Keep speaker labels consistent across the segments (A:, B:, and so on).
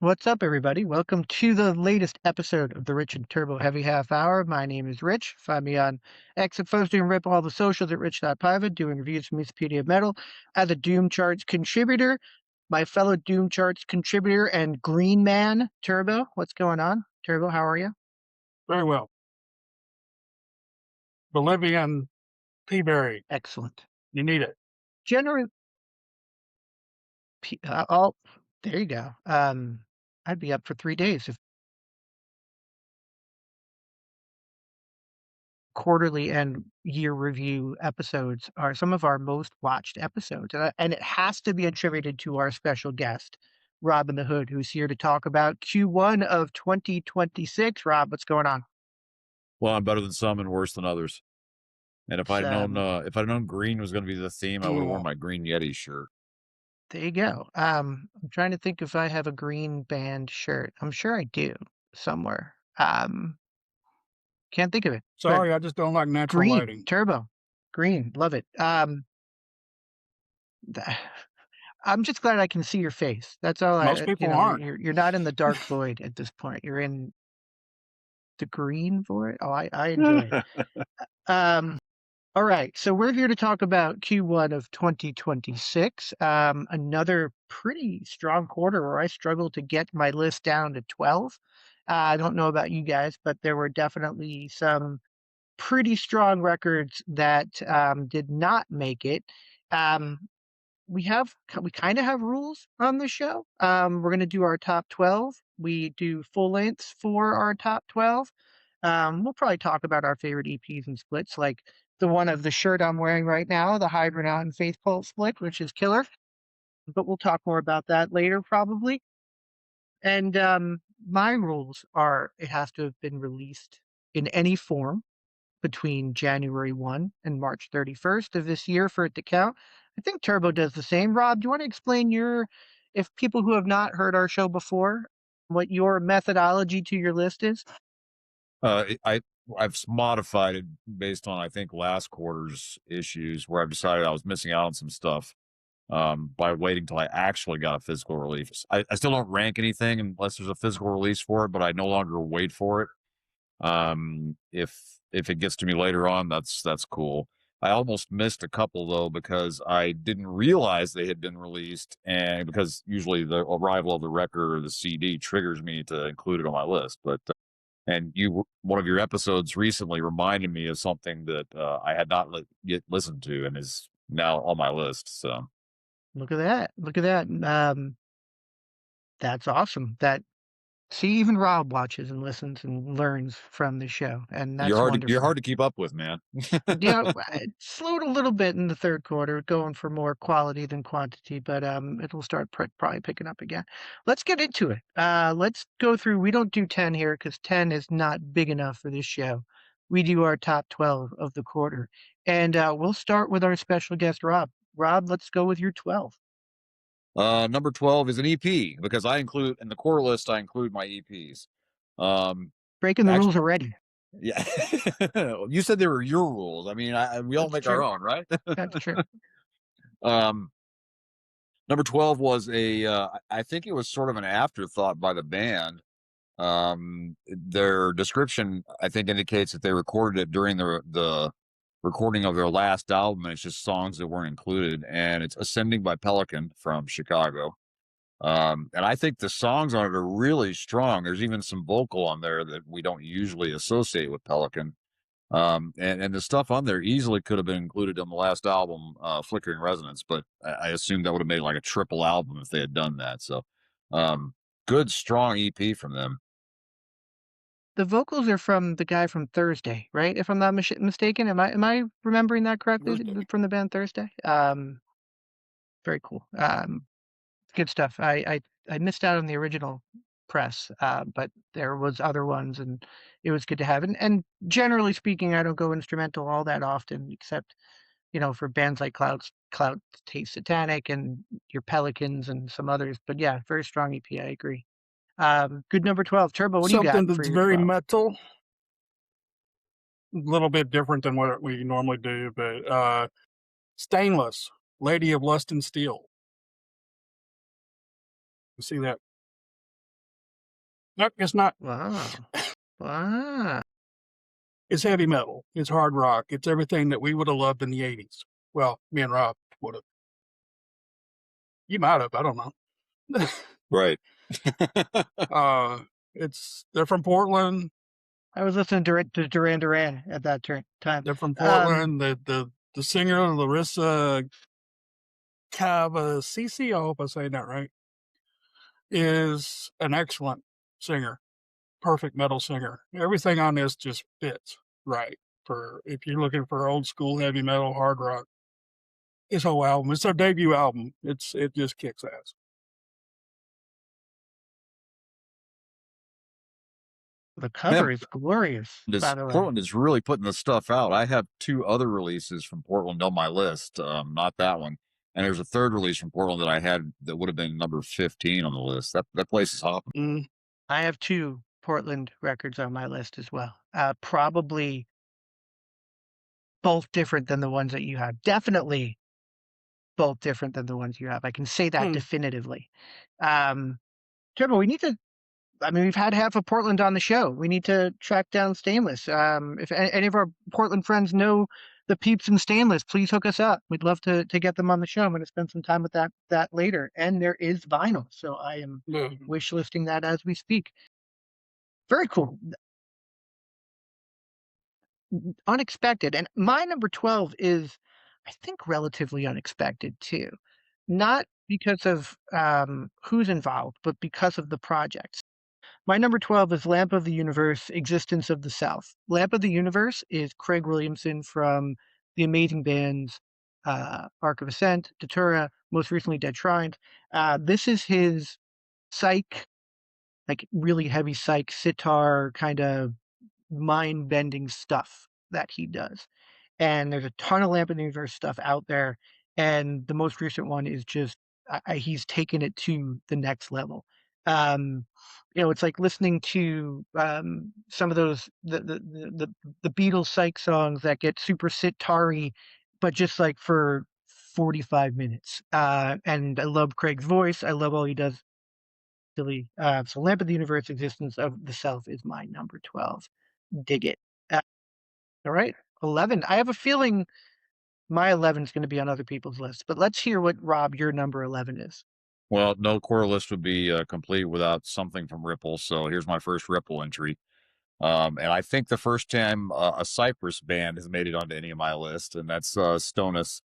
A: What's up, everybody? Welcome to the latest episode of the Rich and Turbo Heavy Half Hour. My name is Rich. Find me on X and Post and Rip all the socials at rich.private, doing reviews from Wikipedia of Metal as a Doom Charts contributor. My fellow Doom Charts contributor and Green Man, Turbo. What's going on? Turbo, how are you?
B: Very well. Bolivian peaberry.
A: Excellent.
B: You need it.
A: Generally, oh, there you go. I'd be up for 3 days if quarterly and year review episodes are some of our most watched episodes. And it has to be attributed to our special guest, Robin the Hood, who's here to talk about Q1 of 2026. Rob, what's going on?
C: Well, I'm better than some and worse than others. And
A: It's,
C: if I'd known green was going to be the theme, I would have worn my green Yeti shirt.
A: there you go. I'm trying to think if I have a green band shirt. I'm sure I do somewhere. Can't think of it. But
B: Sorry, I just don't like natural
A: green,
B: lighting.
A: turbo, green, love it. I'm just glad I can see your face. That's all.
B: Most people aren't.
A: You're not in the dark void at this point. You're in the green void. Oh, I enjoy it. All right. So we're here to talk about Q1 of 2026. Another pretty strong quarter where I struggled to get my list down to 12. I don't know about you guys, but there were definitely some pretty strong records that did not make it. Um, we kind of have rules on the show. We're going to do our top 12. We do full lengths for our top 12. We'll probably talk about our favorite EPs and splits, like the one of the shirt I'm wearing right now, the Hydra Out and Faith Cult split, which is killer. But we'll talk more about that later, probably. And my rules are it has to have been released in any form between January 1 and March 31st of this year for it to count. I think Turbo does the same. Rob, do you want to explain if people who have not heard our show before, what your methodology to your list is?
C: I've modified it based on I think last quarter's issues where I've decided I was missing out on some stuff by waiting till I actually got a physical release. I still don't rank anything unless there's a physical release for it, but I no longer wait for it. If it gets to me later on, that's cool. I almost missed a couple though because I didn't realize they had been released, and because usually the arrival of the record or the CD triggers me to include it on my list. But and one of your episodes recently reminded me of something that I had not yet listened to and is now on my list. So
A: Look at that. Look at that. That's awesome. See, even Rob watches and listens and learns from the show, and that's
C: you're
A: wonderful.
C: hard to keep up with, man.
A: Yeah, it slowed a little bit in the third quarter, going for more quality than quantity, but it'll start probably picking up again. Let's get into it. Let's go through. We don't do 10 here because 10 is not big enough for this show. We do our top 12 of the quarter, and we'll start with our special guest, Rob. Rob, let's go with your 12.
C: Number 12 is an EP because I include in the core list, I include my EPs.
A: Breaking the
C: Actually,
A: rules already.
C: yeah. You said they were your rules. I mean, we all
A: That's
C: make our
A: true.
C: own, right?
A: That's true.
C: um, Number 12 was I think it was sort of an afterthought by the band. Their description, I think, indicates that they recorded it during the recording of their last album, and it's just songs that weren't included. And it's Ascending by Pelican from Chicago. And I think the songs on it are really strong. There's even some vocal on there that we don't usually associate with Pelican. And the stuff on there easily could have been included on the last album, Flickering Resonance, but I assume that would have made like a triple album if they had done that. So, good, strong EP from them.
A: The vocals are from the guy from Thursday, right? If I'm not mistaken, am I remembering that correctly
B: Thursday.
A: from the band Thursday? Very cool. Good stuff. I missed out on the original press, but there was other ones, and it was good to have. And generally speaking, I don't go instrumental all that often, except for bands like Cloud Taste Satanic and your Pelicans and some others. But yeah, very strong EP. I agree. Good number 12. Turbo, what do you got
B: Something
A: for
B: that's
A: your
B: very
A: 12?
B: metal. A little bit different than what we normally do, but Stainless, Lady of Lust and Steel. You see that Nope, it's not.
A: Wow. Wow.
B: It's heavy metal. It's hard rock. It's everything that we would have loved in the 80s. Well, me and Rob would have. You might have. I don't know.
C: Right.
B: They're from Portland.
A: I was listening to Duran Duran at that time.
B: They're from Portland. The singer, Larissa Cavasisi, I hope I'm saying that right, is an excellent singer. Perfect metal singer. Everything on this just fits right for if you're looking for old school heavy metal, hard rock. His whole album. It's their debut album. It just kicks ass.
A: The cover is glorious, by the way.
C: Portland is really putting the stuff out. I have 2 other releases from Portland on my list, not that one. And there's a third release from Portland that I had that would have been number 15 on the list. That place is hopping.
A: I have 2 Portland records on my list as well. Probably both different than the ones that you have. Definitely both different than the ones you have. I can say that definitively. Trevor, we need to. I mean, we've had half of Portland on the show. We need to track down Stainless. If any of our Portland friends know the peeps in Stainless, please hook us up. We'd love to get them on the show. I'm going to spend some time with that later. And there is vinyl, so I am wish listing that as we speak. Very cool. Unexpected. And my number 12 is, I think, relatively unexpected too. Not because of who's involved, but because of the projects. My number 12 is Lamp of the Universe, Existence of the South. Lamp of the Universe is Craig Williamson from the amazing bands Arc of Ascent, Datura, most recently Dead Shrines. This is his psych, like really heavy psych, sitar, kind of mind-bending stuff that he does. And there's a ton of Lamp of the Universe stuff out there. And the most recent one is just, he's taken it to the next level. It's like listening to some of those the Beatles psych songs that get super sitar-y, but just like for 45 minutes. And I love Craig's voice. I love all he does. So Lamp of the Universe, Existence of the Self is my number 12. Dig it. All right, 11. I have a feeling my 11 is going to be on other people's lists, but let's hear what, Rob, your number 11 is.
C: Well, no core list would be complete without something from Ripple. So here's my first Ripple entry. And I think the first time a Cypress band has made it onto any of my list, and that's Stonus,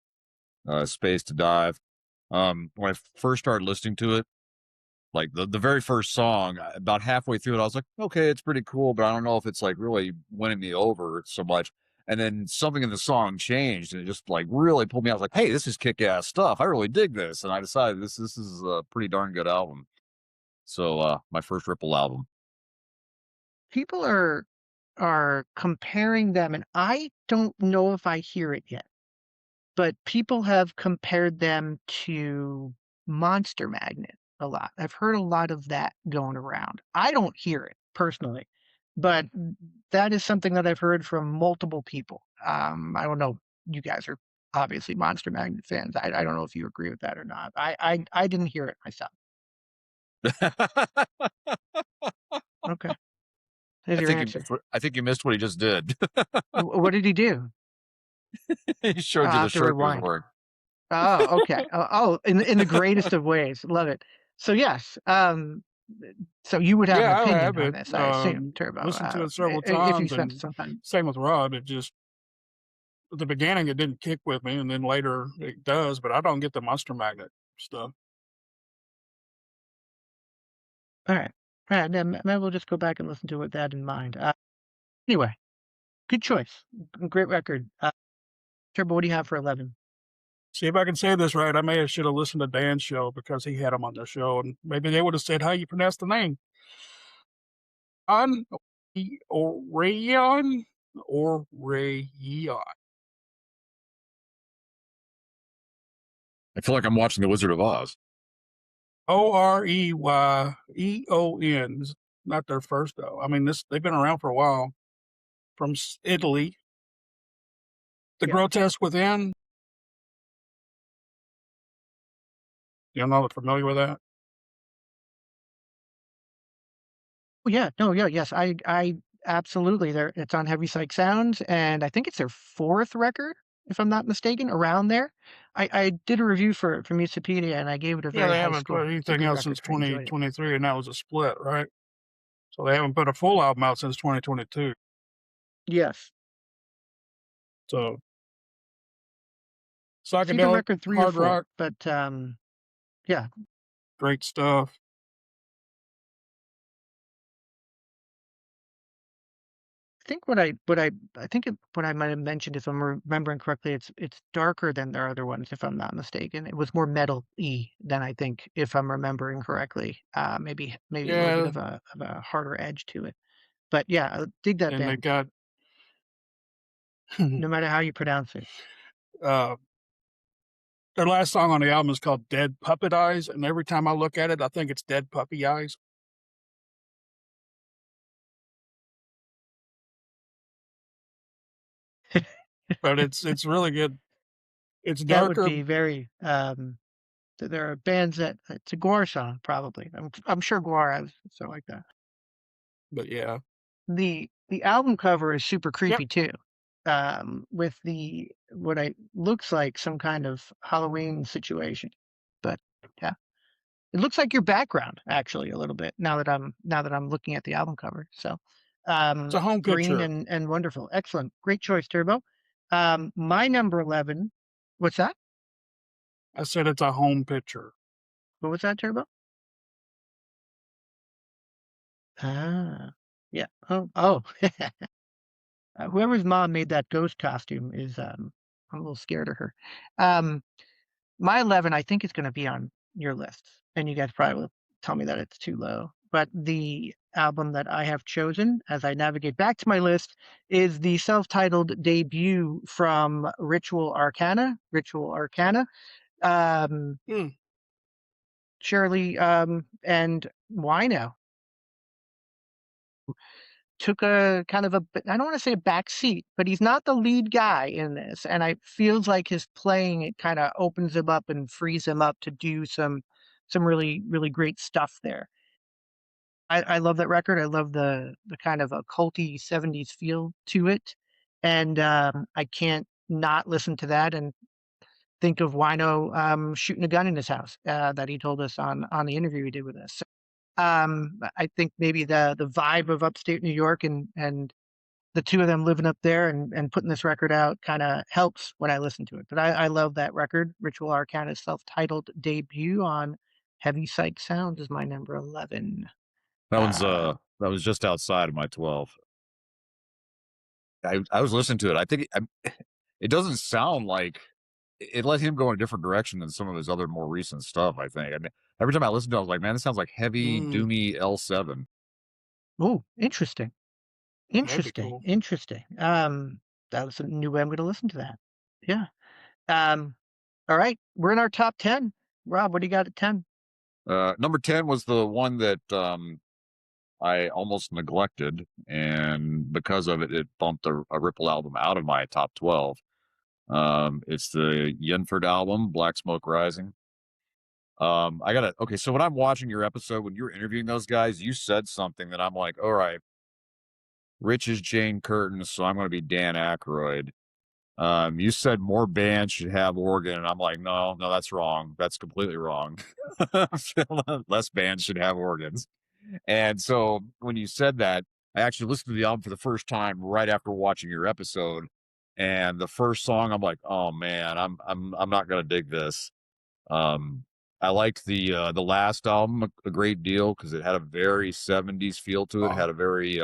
C: Space to Dive. When I first started listening to it, like the very first song, about halfway through it, I was like, okay, it's pretty cool, but I don't know if it's like really winning me over so much. And then something in the song changed, and it just like really pulled me out. I was like, hey, this is kick-ass stuff. I really dig this, and I decided this is a pretty darn good album. So my first Ripple album.
A: People are comparing them, and I don't know if I hear it yet, but people have compared them to Monster Magnet a lot. I've heard a lot of that going around. I don't hear it personally, but that is something that I've heard from multiple people. I don't know. You guys are obviously Monster Magnet fans. I don't know if you agree with that or not. I didn't hear it myself. Okay. There's your answer.
C: I think you missed what he just did.
A: What did he do?
C: He showed you the shirt he was wearing.
A: Oh, okay. In the greatest of ways. Love it. So yes. So you would have an opinion on this, I assume, Turbo.
B: Listened to it several times.
A: If you spent some time.
B: Same with Rob. It just at the beginning it didn't kick with me, and then later it does. But I don't get the Monster Magnet stuff.
A: All right. Then maybe we'll just go back and listen to it with that in mind. Anyway, good choice. Great record. Turbo, what do you have for 11?
B: See if I can say this right. I may have should have listened to Dan's show because he had him on the show, and maybe they would have said how you pronounce the name. Orion.
C: I feel like I'm watching The Wizard of Oz.
B: Oreyeon. Not their first though. I mean, they've been around for a while. From Italy. The Grotesque Within. You're not familiar with that?
A: Yeah, no, yeah, yes, I absolutely. It's on Heavy Psych Sounds, and I think it's their fourth record, if I'm not mistaken, around there. I did a review for Musapedia, and I gave it a
B: Yeah,
A: very
B: they
A: high
B: haven't put
A: score. It's a
B: anything
A: good
B: else
A: record.
B: since
A: I enjoyed it.
B: 2023, and that was a split, right? So they haven't put a full album out since 2022.
A: Yes,
B: So
A: it's either
B: psychedelic,
A: record 3 or
B: hard
A: 4,
B: rock,
A: but, yeah.
B: great stuff.
A: I think what I might have mentioned, if I'm remembering correctly, it's darker than their other ones, if I'm not mistaken. It was more metal-y than I think, if I'm remembering correctly. Maybe a little bit
B: Yeah,
A: of a harder edge to it. But yeah, I dig that
B: and they
A: band,
B: got
A: no matter how you pronounce it.
B: uh, their last song on the album is called "Dead Puppet Eyes," and every time I look at it, I think it's dead puppy eyes. But it's really good. It's
A: That would
B: darker,
A: be very, there are bands that it's a Gwar song, probably. I'm sure Gwar has something like that.
B: but yeah.
A: The album cover is super
B: Yep.
A: creepy too, with the what I looks like some kind of Halloween situation, but yeah, it looks like your background actually a little bit now that I'm looking at the album cover. So,
B: It's a home
A: green
B: picture.
A: and wonderful, excellent, great choice, Turbo. My number 11. What's that?
B: I said it's a home picture.
A: What was that, Turbo? Ah, yeah. Oh. Whoever's mom made that ghost costume is I'm a little scared of her. Um, My 11, I think, is gonna be on your list, and you guys probably will tell me that it's too low. But the album that I have chosen as I navigate back to my list is the self-titled debut from Ritual Arcana. Ritual Arcana. Um,
B: Hmm.
A: Shirley and Wino took a kind of a I don't want to say a back seat, but he's not the lead guy in this, and I feels like his playing it kind of opens him up and frees him up to do some really great stuff there. I love that record. I love the kind of a culty 70s feel to it, and I can't not listen to that and think of Wino shooting a gun in his house that he told us on the interview he did with us. I think maybe the vibe of upstate New York and the two of them living up there and putting this record out kind of helps when I listen to it. But I love that record. Ritual Arcana's self-titled debut on Heavy Psych Sounds is my number 11. Uh,
C: That was just outside of my 12. I was listening to it. I think it doesn't sound like it let him go in a different direction than some of his other more recent stuff, I think. I mean, every time I listened to it, I was like, man, this sounds like heavy,
B: Mm,
C: doomy L7.
A: oh, interesting.
B: that'd be cool.
A: Interesting. That was a new way I'm going to listen to that. Yeah. Um, all right. We're in our top 10. Rob, what do you got at 10?
C: Number 10 was the one that I almost neglected, and because of it, it bumped a Ripple album out of my top 12. It's the Yenford album, Black Smoke Rising. I gotta okay. So when I'm watching your episode, when you were interviewing those guys, you said something that I'm like, all right, Rich is Jane Curtin, so I'm gonna be Dan Aykroyd. You said more bands should have organ, and I'm like, no, no, that's wrong. That's completely wrong. Less bands should have organs. And so when you said that, I actually listened to the album for the first time right after watching your episode. And the first song, I'm like, oh man, I'm not gonna dig this. Um, I liked the last album a great deal because it had a very 70s feel to it. It
B: Oh,
C: had a very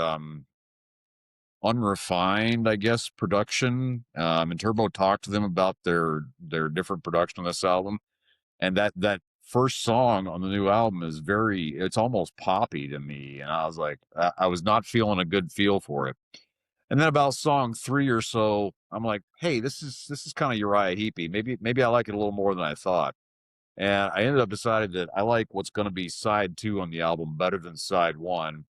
C: unrefined, I guess, production. And Turbo talked to them about their different production on this album, and that first song on the new album is it's almost poppy to me, and I was like, I was not feeling a good feel for it. And then about song 3 or so, I'm like, hey, this is kind of Uriah Heepy. Maybe I like it a little more than I thought. And I ended up deciding that I like what's going to be side 2 on the album better than side 1.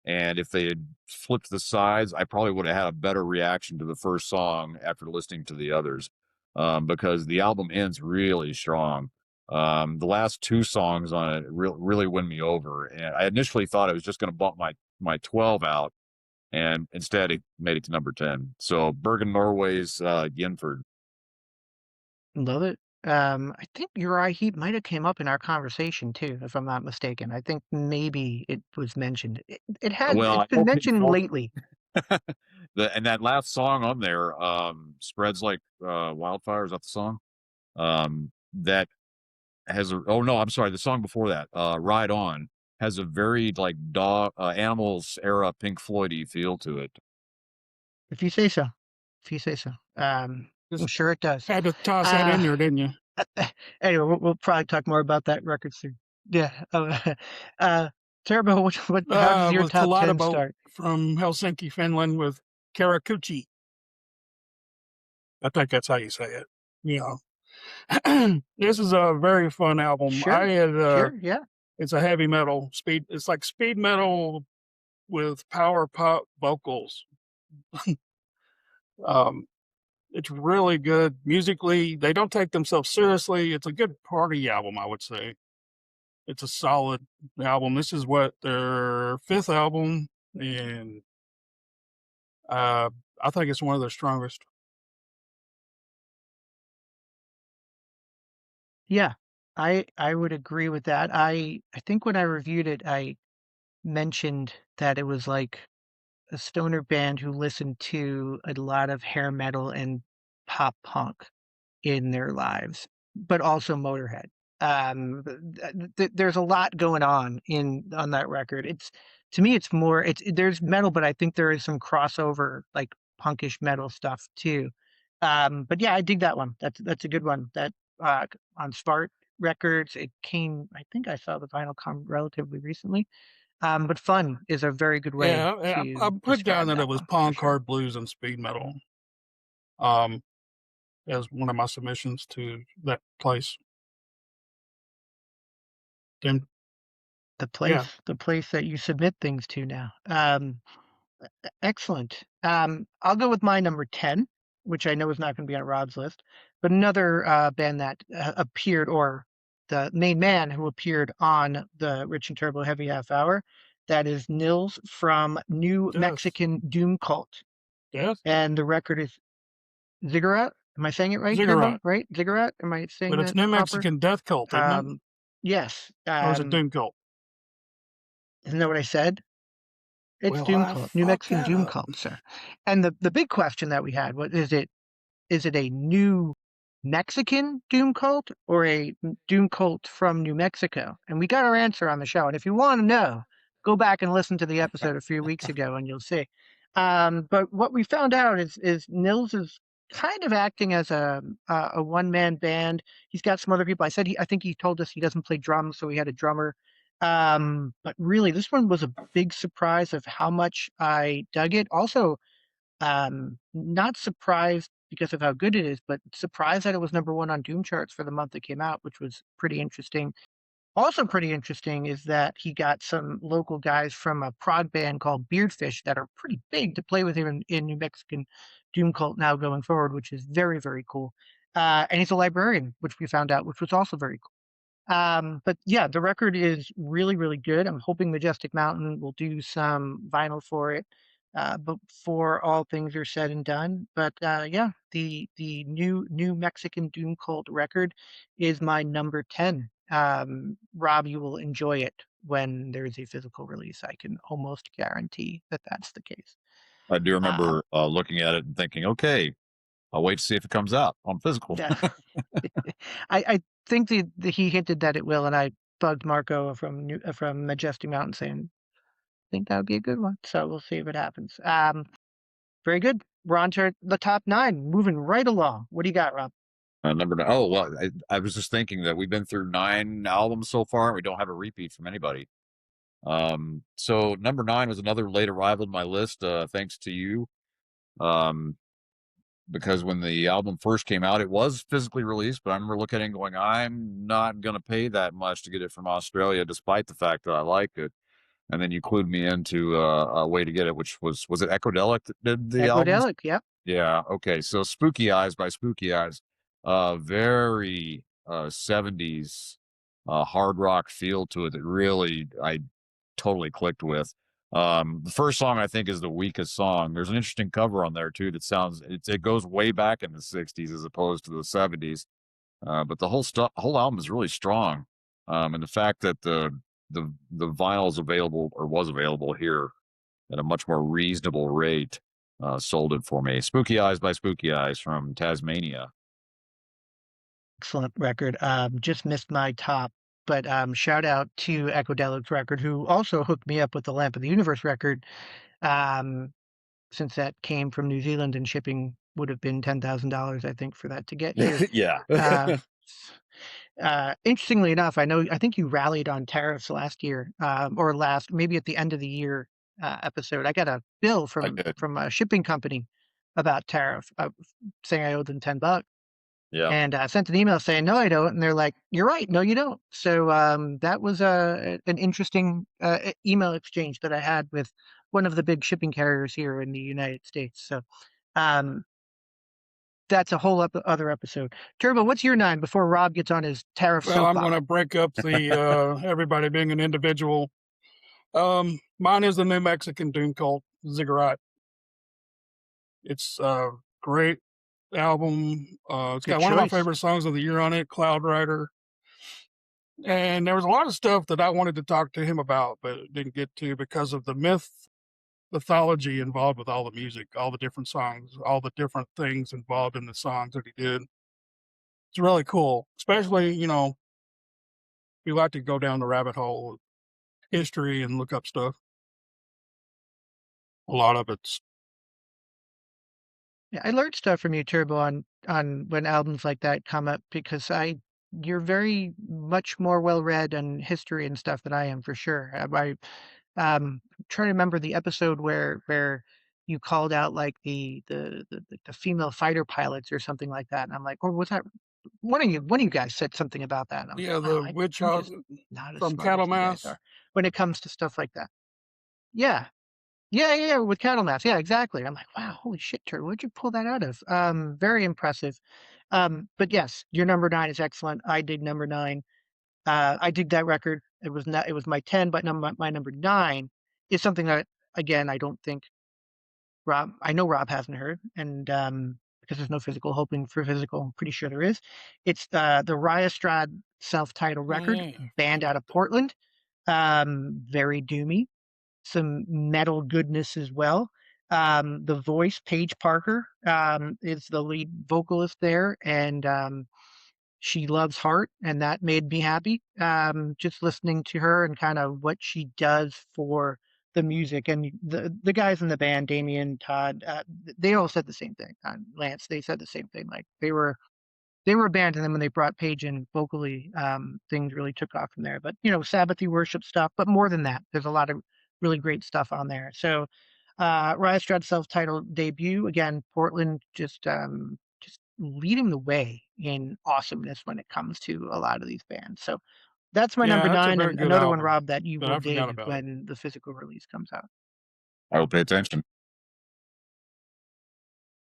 C: And if they had flipped the sides, I probably would have had a better reaction to the first song after listening to the others, because the album ends really strong. The last 2 songs on it really win me over. And I initially thought it was just going to bump my my 12 out, and instead it made it to number 10. So Bergen Norway's Yenford.
A: Love it. I think Uriah Heep might have came up in our conversation too, if I'm not mistaken. I think maybe it was mentioned.
C: Well,
A: It's
C: I
A: been
C: hope
A: mentioned lately.
C: and that last song on there, spreads like wildfire. Is that the song? That has a, oh no, I'm sorry, the song before that, Ride On, has a very like dog animals era Pink Floydy feel to it.
A: If you say so. If you say so. I'm
B: Just
A: sure it does.
B: had to toss that
A: Uh,
B: in there, didn't you?
A: anyway, we'll probably talk more about that record soon. Yeah. Uh, Turbo, how does your
B: With
A: top 10
B: Kaladaboat
A: start?
B: from Helsinki, Finland, with Karakuchi. I think that's how you say it. You know, this is a very fun album.
A: Sure. Yeah.
B: It's a heavy metal speed. It's like speed metal with power pop vocals. um, it's really good musically. They don't take themselves seriously. It's a good party album, I would say. It's a solid album. This is what their 5th album, and I think it's one of their strongest.
A: Yeah. I would agree with that. I think when I reviewed it, I mentioned that it was like a stoner band who listened to a lot of hair metal and pop punk in their lives, but also Motorhead. There's a lot going on on that record. It's to me, it's more. There's metal, but I think there is some crossover, like punkish metal stuff too. But yeah, I dig that one. That's a good one. That on Smart Records, it came. I think I saw the vinyl come relatively recently. But fun is a very good way
B: Yeah, I
A: to
B: put down
A: describe
B: that it
A: that
B: was
A: one for
B: punk,
A: sure.
B: hard blues, and speed metal. Um, as one of my submissions to that place. Then yeah,
A: The place that you submit things to now. Excellent. I'll go with my number 10, which I know is not going to be on Rob's list, but another band that appeared, or the main man who appeared on the Rich and Turbo Heavy Half Hour, that is Nils from New
B: death,
A: Mexican Doom Cult.
B: death,
A: And the record is Ziggurat. Am I saying it right, Turbo?
B: ziggurat.
A: Right? Ziggurat? Am I saying
B: But it's
A: that
B: New
A: proper?
B: Mexican death cult, isn't it?
A: Yes.
B: Or is it doom cult?
A: Isn't that what I said? It's
B: Well,
A: Doom
B: I
A: Cult, New
B: fucked
A: Mexican
B: that
A: Doom
B: up.
A: Cult, sir. And the big question that we had, what is it? Is it a new Mexican Doom Cult or a Doom Cult from New Mexico? And we got our answer on the show. And if you want to know, go back and listen to the episode a few weeks ago and you'll see. But what we found out is Nils is kind of acting as a one-man band. He's got some other people. I think he told us he doesn't play drums, so he had a drummer. But really, this one was a big surprise of how much I dug it. Also, not surprised because of how good it is, but surprised that it was number one on Doom charts for the month it came out, which was pretty interesting. Also pretty interesting is that he got some local guys from a prog band called Beardfish that are pretty big to play with him in New Mexican Doom Cult now going forward, which is very, very cool. And he's a librarian, which we found out, which was also very cool. But yeah, the record is really, really good. I'm hoping Majestic Mountain will do some vinyl for it, before all things are said and done. But yeah, the new Mexican Doom Cult record is my number 10. Rob, you will enjoy it when there's a physical release. I can almost guarantee that that's the case.
C: I do
A: Uh,
C: remember looking at it and thinking, okay, I'll wait to see if it comes out on physical.
A: yeah. I think he hinted that it will, and I bugged Marco from Majestic Mountain saying think that would be a good one. So we'll see if it happens. Very good. We're on to the top 9, moving right along. What do you got, Rob?
C: Number 9. Oh, well, I was just thinking that we've been through 9 albums so far, and we don't have a repeat from anybody. So number 9 was another late arrival in my list, thanks to you. Because when the album first came out, it was physically released, but I remember looking at it and going, I'm not going to pay that much to get it from Australia, despite the fact that I like it. And then you clued me into a way to get it, which was it Ecodelic that did the albums?
A: Ecodelic, yep.
C: Yeah. Okay. So Spooky Eyes by Spooky Eyes, very 70s hard rock feel to it that really I totally clicked with. The first song I think is the weakest song. There's an interesting cover on there too that sounds it goes way back in the '60s as opposed to the '70s. But the whole album is really strong. And the fact that the vinyl is available or was available here at a much more reasonable rate sold it for me. Spooky Eyes by Spooky Eyes from Tasmania.
A: Excellent record. Just missed my top, but shout out to Echodelic's record, who also hooked me up with the Lamp of the Universe record. Um, since that came from New Zealand and shipping would have been $10,000, I think, for that to get here.
C: Yeah.
A: Uh, Interestingly enough, I think you rallied on tariffs last year, or maybe at the end of the year episode. I got a bill
C: I
A: from
C: did.
A: a shipping company about tariff, saying I owed them $10.
C: Yeah.
A: And I sent an email saying, no, I don't. And they're like, you're right. No, you don't. So that was an interesting email exchange that I had with one of the big shipping carriers here in the United States. So um, that's a whole other episode. Turbo, what's your 9 before Rob gets on his tariff
B: Well, I'm
A: soapbox?
B: going to break up the everybody being an individual. Mine is the New Mexican doom cult Ziggurat. It's a great album. It's
A: Good
B: got one of my
A: choice.
B: favorite songs of the year on it, Cloud Rider. And there was a lot of stuff that I wanted to talk to him about, but didn't get to because of the mythology involved with all the music, all the different songs, all the different things involved in the songs that he did. It's really cool, especially, if you like to go down the rabbit hole of history and look up stuff. A lot of it's
A: Yeah, I learned stuff from you, Turbo, on when albums like that come up because you're very much more well read on history and stuff than I am for sure. Trying to remember the episode where you called out like the female fighter pilots or something like that, and I'm like, or was that one of you guys said something about that, and I'm
B: yeah,
A: like, wow,
B: the witch
A: I'm
B: house
A: just not as
B: from
A: smart as you guys
B: Cattlemouse.
A: are when it comes to stuff like that. Yeah, yeah, with cattle mass. Yeah, exactly. I'm like, wow, holy shit, Turtle, where'd you pull that out of? Very impressive. But yes, your number 9 is excellent. I dig number 9. I dig that record. It was my 10, but my number 9 is something that again I don't think I know Rob hasn't heard, and because there's no physical, hoping for physical, I'm pretty sure there is. It's the Raya Strad self-titled record,
B: Yeah,
A: band out of Portland. Very doomy, some metal goodness as well. The voice, Paige Parker, is the lead vocalist there, and she loves Heart, and that made me happy. Just listening to her and kind of what she does for the music, and the guys in the band, Damien, Todd, they all said the same thing. Lance, they said the same thing. Like they were a band, and then when they brought Paige in vocally, things really took off from there. But Sabbathy worship stuff, but more than that, there's a lot of really great stuff on there. So, Riot Strad's self-titled debut again, Portland, just leading the way in awesomeness when it comes to a lot of these bands. So that's my number
B: that's a
A: 9,
B: very
A: and
B: good
A: another one,
B: album,
A: Rob, that you
B: but
A: will
B: I forgot
A: dig
B: about it.
A: when the physical release comes out.
C: I will pay attention.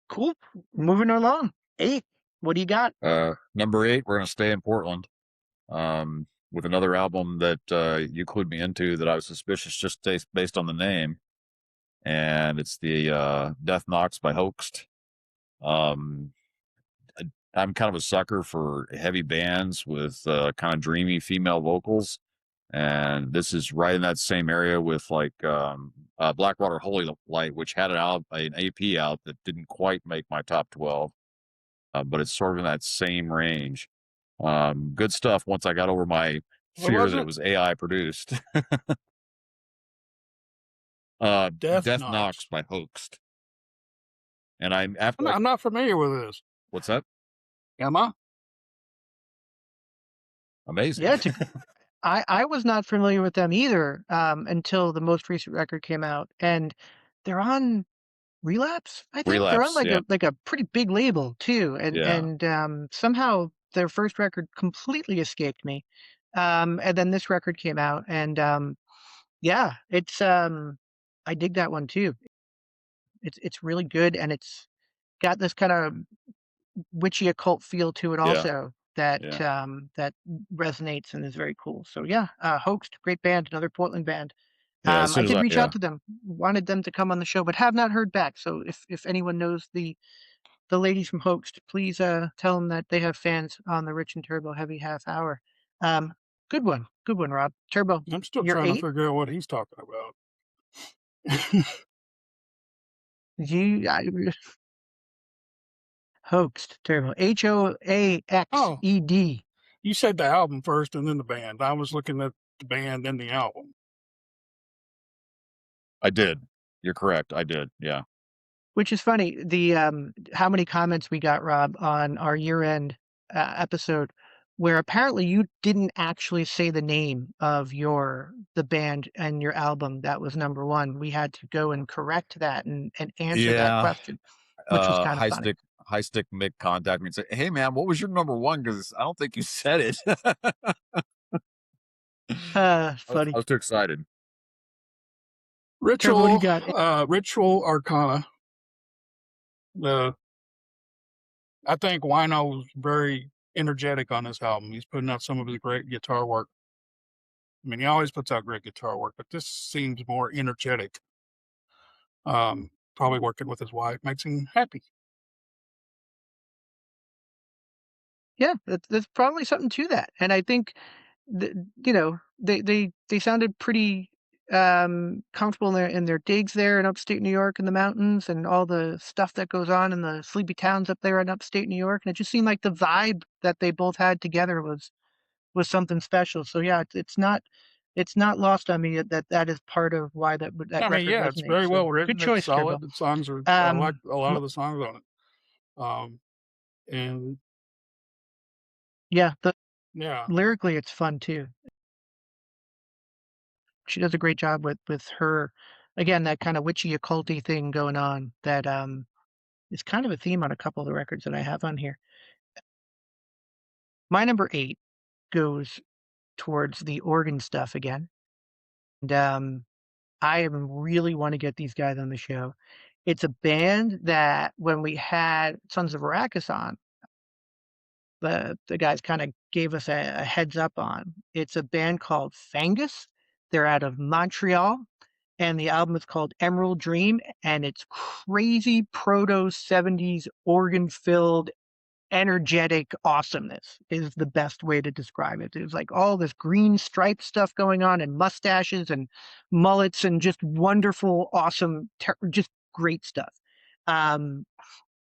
A: Cool. Moving along. 8. What do you got?
C: Number 8, we're gonna stay in Portland. With another album that you clued me into that I was suspicious just based on the name, and it's the Death Knocks by Hoaxed. Um, I'm kind of a sucker for heavy bands with kind of dreamy female vocals, and this is right in that same area with like Blackwater Holy Light, which had an AP out that didn't quite make my top 12, but it's sort of in that same range. Good stuff once I got over my
B: What
C: fear
B: was
C: that it
B: it?
C: was AI produced.
B: Death
C: Death Knocks
B: Knocks.
C: by Hoaxed. And I'm after
B: I'm not familiar with this.
C: what's that?
B: Am I?
C: Amazing.
A: Yeah, I was not familiar with them either until the most recent record came out, and they're on Relapse. I think they're on
C: Relapse,
A: like
C: yeah.
A: a pretty big label too, and
C: Yeah.
A: somehow their first record completely escaped me, and then this record came out, and yeah, it's I dig that one too. It's really good, and it's got this kind of witchy occult feel to it
C: Yeah.
A: also that
C: Yeah.
A: that resonates and is very cool. So yeah, Hoaxed, great band, another Portland band.
C: Yeah, as
A: I
C: soon as
A: did
C: I
A: reach
C: yeah.
A: out to them, wanted them to come on the show, but have not heard back. So if anyone knows the ladies from Hoaxed, please tell them that they have fans on the Rich and Turbo Heavy Half Hour. Um, good one, Rob. Turbo,
B: I'm still
A: you're
B: trying to
A: 8.
B: figure out what he's talking about.
A: You Hoaxed Turbo,
B: Oh,
A: HOAXED.
B: you said the album first and then the band. I was looking at the band and the album.
C: I did. You're correct. I did. Yeah.
A: Which is funny. The how many comments we got, Rob, on our year-end episode, where apparently you didn't actually say the name of the band and your album that was number one. We had to go and correct that and answer that
C: Yeah.
A: question, which was kind of
C: High
A: funny.
C: stick Mick contacted me and said, "Hey man, what was your number one? Because I don't think you said it." I
A: Funny.
C: was too excited.
A: Turbo, what do you got?
B: Ritual Arcana. The I think Wino's very energetic on this album. He's putting out some of his great guitar work. I mean, he always puts out great guitar work, but this seems more energetic. Probably working with his wife makes him happy.
A: Yeah, that's probably something to that. And I think they sounded pretty comfortable in their digs there in upstate New York in the mountains and all the stuff that goes on in the sleepy towns up there in upstate New York. And it just seemed like the vibe that they both had together was something special. So yeah, it's not lost on me that is part of why that
B: I mean,
A: record
B: yeah, it's
A: resonates.
B: very
A: So
B: well
A: good
B: written. It's
A: choice, Turbo.
B: solid. The songs are I like
A: Um,
B: a lot
A: m-
B: of the songs on it. And
A: yeah,
B: yeah,
A: lyrically it's fun too. She does a great job with her, again, that kind of witchy occulty thing going on that is kind of a theme on a couple of the records that I have on here. My number 8 goes towards the organ stuff again. And I am really want to get these guys on the show. It's a band that when we had Sons of Arrakis on, the guys kind of gave us a heads up on. It's a band called Fangus. They're out of Montreal, and the album is called Emerald Dream, and it's crazy proto 70s organ filled energetic awesomeness is the best way to describe it. There's like all this green stripe stuff going on and mustaches and mullets and just wonderful, awesome, just great stuff. Um,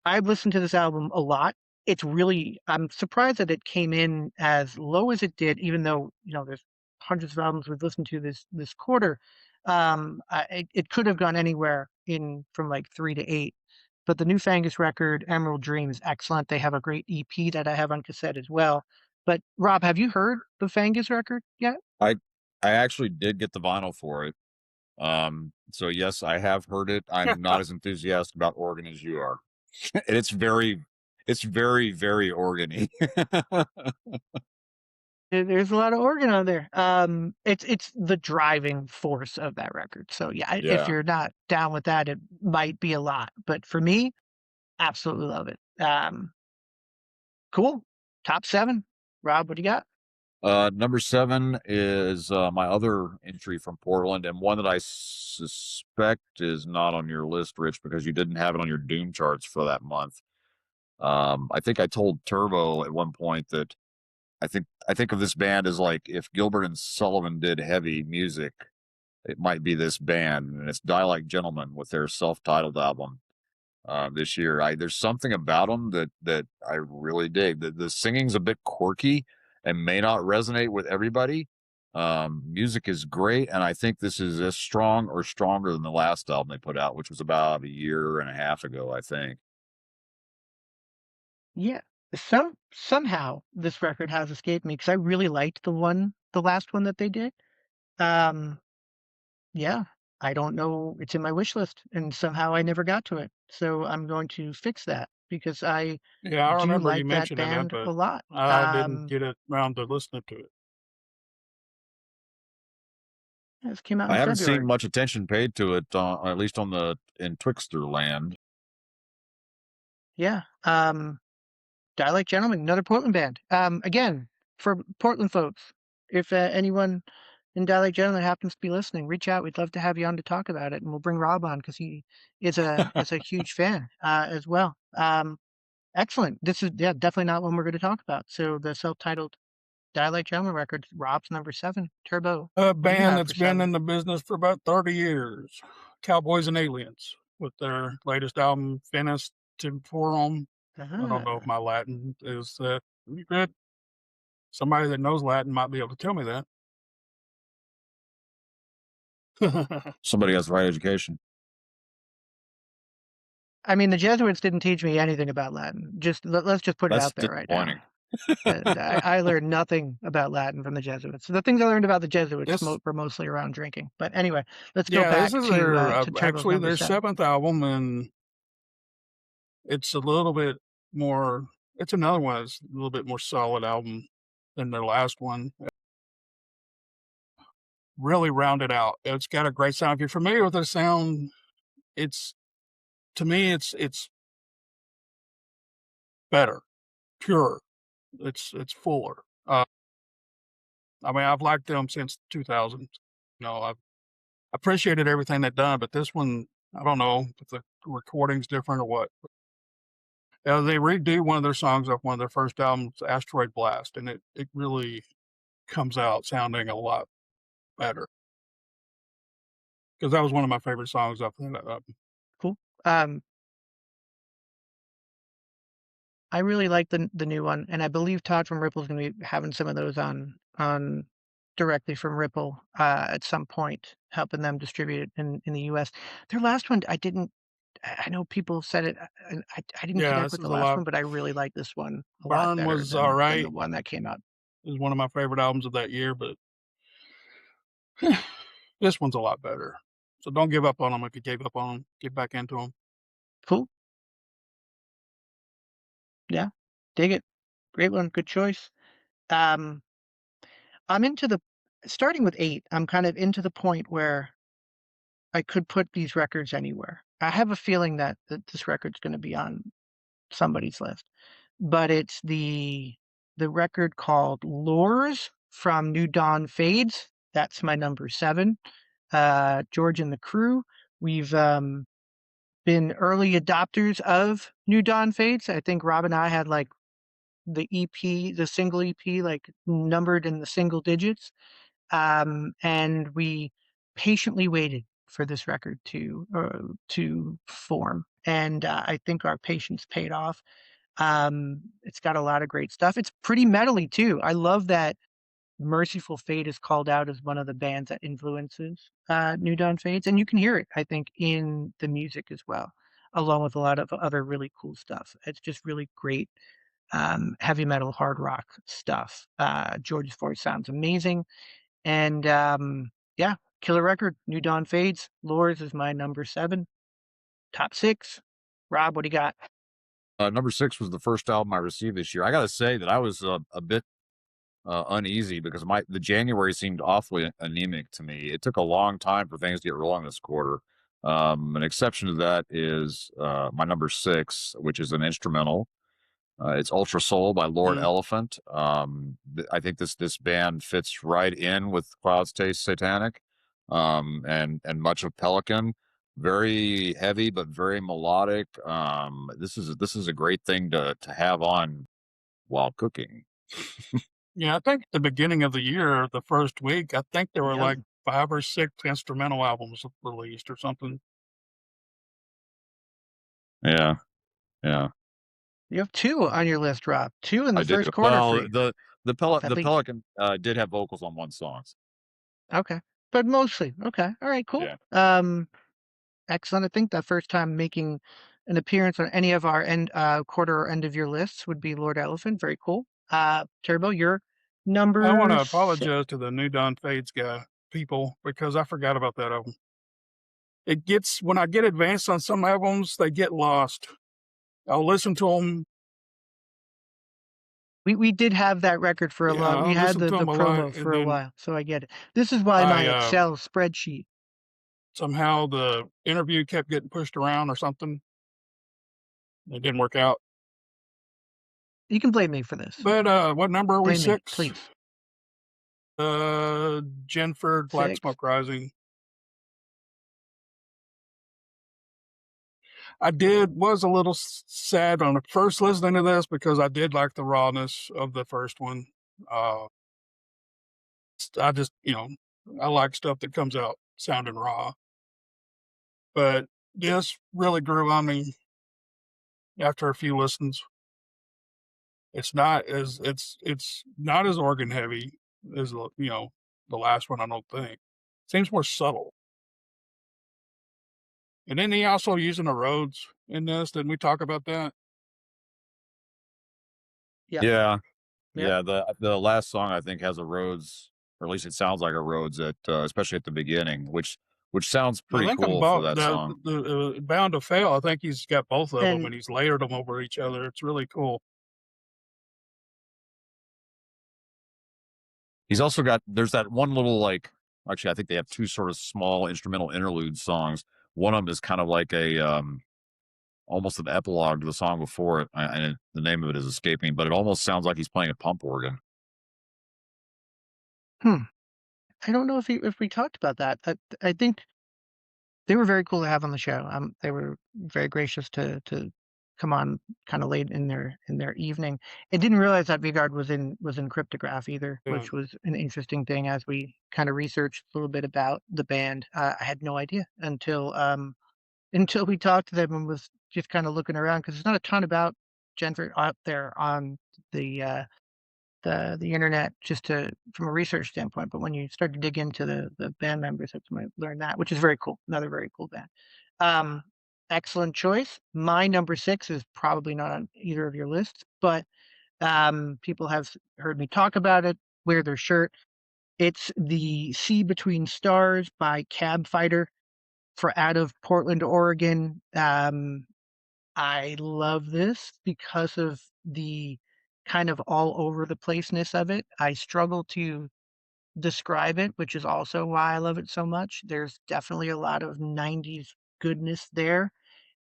A: I've listened to this album a lot. It's really, I'm surprised that it came in as low as it did, even though, there's hundreds of albums we've listened to this quarter. It could have gone anywhere in from like 3 to 8. But the new Fangus record, Emerald Dream, is excellent. They have a great EP that I have on cassette as well. But Rob, have you heard the Fangus record yet?
C: I I actually did get the vinyl for it. So yes, I have heard it. I'm not as enthusiastic about organ as you are. And it's very, very organy.
A: There's a lot of organ on there. It's the driving force of that record. So yeah, if
C: Yeah.
A: you're not down with that, it might be a lot. But for me, absolutely love it. Cool. Top 7. Rob, what do you got?
C: Number 7 is my other entry from Portland, and one that I suspect is not on your list, Rich, because you didn't have it on your Doom charts for that month. I think I told Turbo at one point that I think of this band as like if Gilbert and Sullivan did heavy music, it might be this band, and it's Die Like Gentlemen with their self-titled album this year. There's something about them that I really dig. The singing's a bit quirky and may not resonate with everybody. Music is great, and I think this is as strong or stronger than the last album they put out, which was about a year and a half ago, I think.
A: Yeah. Somehow this record has escaped me because I really liked the last one that they did. Um, yeah, I don't know. It's in my wish list, and somehow I never got to it. So I'm going to fix that because I
B: yeah, I
A: do
B: remember you
A: like that
B: mentioning it,
A: band
B: but
A: a lot.
B: I didn't get it around to listening to it.
A: This came out
C: I
A: in
C: haven't seen
A: February.
C: much attention paid to it, at least in Twixter land.
A: Yeah. Dialect Gentlemen, another Portland band. Again, for Portland folks, if anyone in Dialect General that happens to be listening, reach out. We'd love to have you on to talk about it, and we'll bring Rob on because he is a huge fan as well. Excellent. This is definitely not one we're going to talk about. So the self-titled Dialect General record, Rob's number 7, Turbo.
B: A
A: What do you
B: band
A: have
B: that's
A: for
B: been
A: 7?
B: in the business for about 30 years, Cowboys and Aliens, with their latest album, Finis Temporum. I don't know if my Latin is pretty good. Somebody that knows Latin might be able to tell me that.
C: Somebody has the right education.
A: I mean, the Jesuits didn't teach me anything about Latin. Just let's just put it
C: That's
A: out there right now.
C: disappointing.
A: I learned nothing about Latin from the Jesuits. The things I learned about the Jesuits
B: This,
A: were mostly around drinking. But anyway, let's go
B: yeah,
A: back
B: this is
A: to
B: their
A: Turbo's
B: actually
A: number
B: their
A: 7.
B: 7th album, and it's a little bit more. It's another one. It's a little bit more solid album than their last one. Really rounded out. It's got a great sound. If you're familiar with the sound, it's to me, it's better, pure. It's fuller. I mean, I've liked them since 2000. You know, I've appreciated everything they've done, but this one, I don't know if the recording's different or what. They redo one of their songs off one of their first albums, Asteroid Blast, and it really comes out sounding a lot better. Because that was one of my favorite songs off that album.
A: Cool. I really like the new one, and I believe Todd from Ripple is going to be having some of those on directly from Ripple at some point, helping them distribute it in the U.S. Their last one, I know people said it, and I didn't
B: Yeah,
A: connect
B: this
A: with
B: is
A: the
B: a
A: last
B: lot.
A: one, but I really like this one a lot
B: Burn
A: better
B: was all
A: than the
B: right.
A: one that came out.
B: It was one of my favorite albums of that year, but this one's a lot better. So don't give up on them. If you gave up on them, get back into them.
A: Cool. Yeah, dig it. Great one. Good choice. I'm starting with 8. I'm kind of into the point where I could put these records anywhere. I have a feeling that this record's going to be on somebody's list, but it's the record called Lures from New Dawn Fades. That's my number 7. George and the crew. We've been early adopters of New Dawn Fades. I think Rob and I had like the EP, the single EP, like numbered in the single digits. And we patiently waited for this record to form, and I think our patience paid off. It's got a lot of great stuff. It's pretty metally too. I love that Merciful Fate is called out as one of the bands that influences New Dawn Fades, and you can hear it, I think, in the music as well, along with a lot of other really cool stuff. It's just really great heavy metal, hard rock stuff. George's voice sounds amazing. And yeah, killer record. New Dawn Fades. Lures is my number 7. Top 6. Rob, what do you got?
C: Number 6 was the first album I received this year. I got to say that I was a bit uneasy because the January seemed awfully anemic to me. It took a long time for things to get rolling this quarter. An exception to that is my number 6, which is an instrumental. It's Ultra Soul by Lord Elephant. I think this band fits right in with Clouds Taste Satanic, and much of Pelican. Very heavy but very melodic. This is a great thing to have on while cooking.
B: Yeah, I think the beginning of the year, the first week, I think there were
A: Yeah.
B: like 5 or 6 instrumental albums released or something.
C: Yeah, yeah.
A: You have 2 on your list, Rob. 2 in the
C: I do.
A: first quarter for
C: Well,
A: you,
C: the
A: at least.
C: Pelican did have vocals on one song.
A: Okay. But mostly. Okay. All right, cool.
C: Yeah.
A: Excellent. I think the first time making an appearance on any of our quarter or end of year lists would be Lord Elephant. Very cool. Turbo, your
B: I want
A: number
B: to
A: 6.
B: apologize to the New Dawn Fades people because I forgot about that album. It gets when I get advanced on some albums, they get lost. I'll listen to them.
A: We did have that record for a lot. We
B: I'll
A: had
B: listen to
A: the
B: them a lot,
A: promo for
B: and
A: a
B: then
A: while, so I get it. This is why my
B: I
A: Excel spreadsheet.
B: somehow the interview kept getting pushed around or something. It didn't work out.
A: You can blame me for this.
B: But what number are we?
A: Blame me,
B: 6?
A: please.
B: Genford, Black
A: 6?
B: Smoke Rising. I was a little sad on the first listening to this because I did like the rawness of the first one. I just, I like stuff that comes out sounding raw. But this really grew on me after a few listens. It's not as organ heavy as the last one. I don't think. Seems more subtle. And then he also using the Rhodes in this. Didn't we talk about that?
A: Yep.
C: Yeah,
A: Yep.
C: yeah. The last song I think has a Rhodes, or at least it sounds like a Rhodes at especially at the beginning, which sounds
B: I
C: pretty
B: think I'm
C: cool for
B: about
C: that song.
B: the Bound to Fail. I think he's got both of them,
A: And
B: and he's layered them over each other. It's really cool.
C: He's also got there's that one little like actually I think they have two sort of small instrumental interlude songs. One of them is kind of like a almost an epilogue to the song before it, and the name of it is escaping, but it almost sounds like he's playing a pump organ.
A: I don't know if we talked about that. I think they were very cool to have on the show. They were very gracious to come on kind of late in their evening. I didn't realize that Vigard was in Cryptograph either,
B: Yeah.
A: which was an interesting thing as we kind of researched a little bit about the band. I had no idea until we talked to them and was just kind of looking around because there's not a ton about Jennifer out there on the uh, the internet just to from a research standpoint. But when you start to dig into the band members, that's when I learned that, which is very cool. Another very cool band. Um, Excellent choice. My number 6 is probably not on either of your lists, but people have heard me talk about it, wear their shirt. It's the Sea Between Stars by Cab Fighter for out of Portland, Oregon. I love this because of the kind of all over the placeness of it. I struggle to describe it, which is also why I love it so much. There's definitely a lot of 90s goodness there,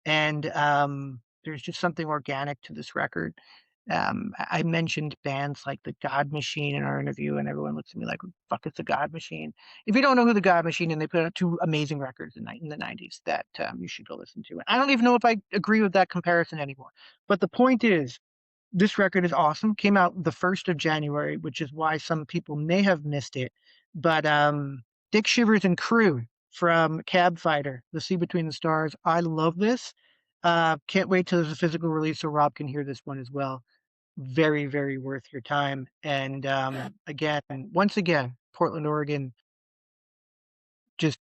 A: and there's just something organic to this record. I mentioned bands like the God Machine in our interview, and everyone looks at me like, "Fuck, it's the God Machine." If you don't know who the God Machine, and they put out two amazing records in the '90s that you should go listen to. I don't even know if I agree with that comparison anymore. But the point is, this record is awesome. Came out the 1st of January, which is why some people may have missed it. But Dick Shivers and Crew from Cab Fighter, The Sea Between the Stars. I love this. Can't wait till there's a physical release so Rob can hear this one as well. Very, very worth your time. And again, once again, Portland, Oregon, just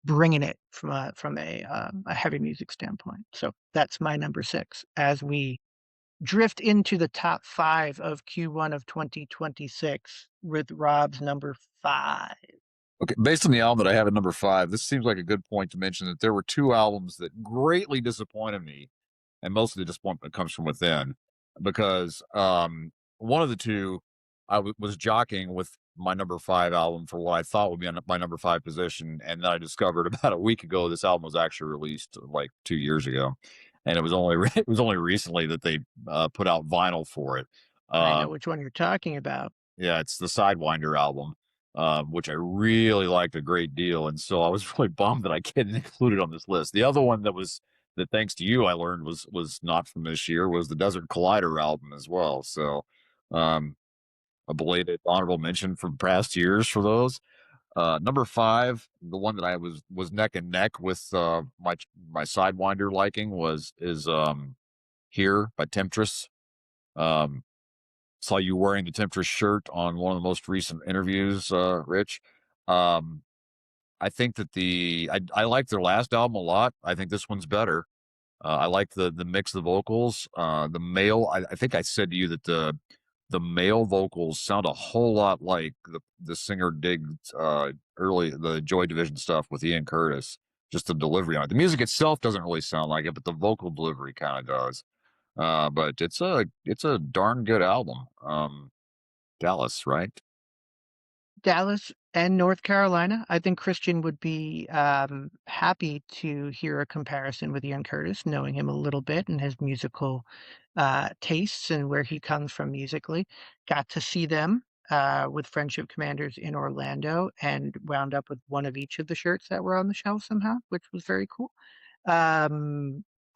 A: bringing it from a heavy music standpoint. So that's my number 6 as we drift into the top 5 of Q1 of 2026 with Rob's number 5.
C: Okay, based on the album that I have at number 5, this seems like a good point to mention that there were two albums that greatly disappointed me, and most of the disappointment comes from within, because one of the two was jockeying with my number 5 album for what I thought would be on my number 5 position, and then I discovered about a week ago this album was actually released like 2 years ago, and it was only it was only recently that they put out vinyl for it.
A: I know
C: Um,
A: which one you're talking about.
C: yeah, it's the Sidewinder album, which I really liked a great deal, and so I was really bummed that I couldn't include it on this list. The other one that thanks to you I learned was not from this year was the Desert Collider album as well. So, um, a belated honorable mention from past years for those. Number 5, the one that I was neck and neck with my Sidewinder liking was is Here by Temptress. Um, Saw you wearing the Temptress shirt on one of the most recent interviews, Rich. Um, I think that I like their last album a lot. I think this one's better. I like the mix of the vocals. The male, I think I said to you that the male vocals sound a whole lot like the singer did early the Joy Division stuff with Ian Curtis. Just the delivery on it. The music itself doesn't really sound like it, but the vocal delivery kind of does. But it's a darn good album. Dallas, right?
A: Dallas and North Carolina. I think Christian would be happy to hear a comparison with Ian Curtis, knowing him a little bit and his musical tastes and where he comes from musically. Got to see them with Friendship Commanders in Orlando and wound up with one of each of the shirts that were on the shelf somehow, which was very cool.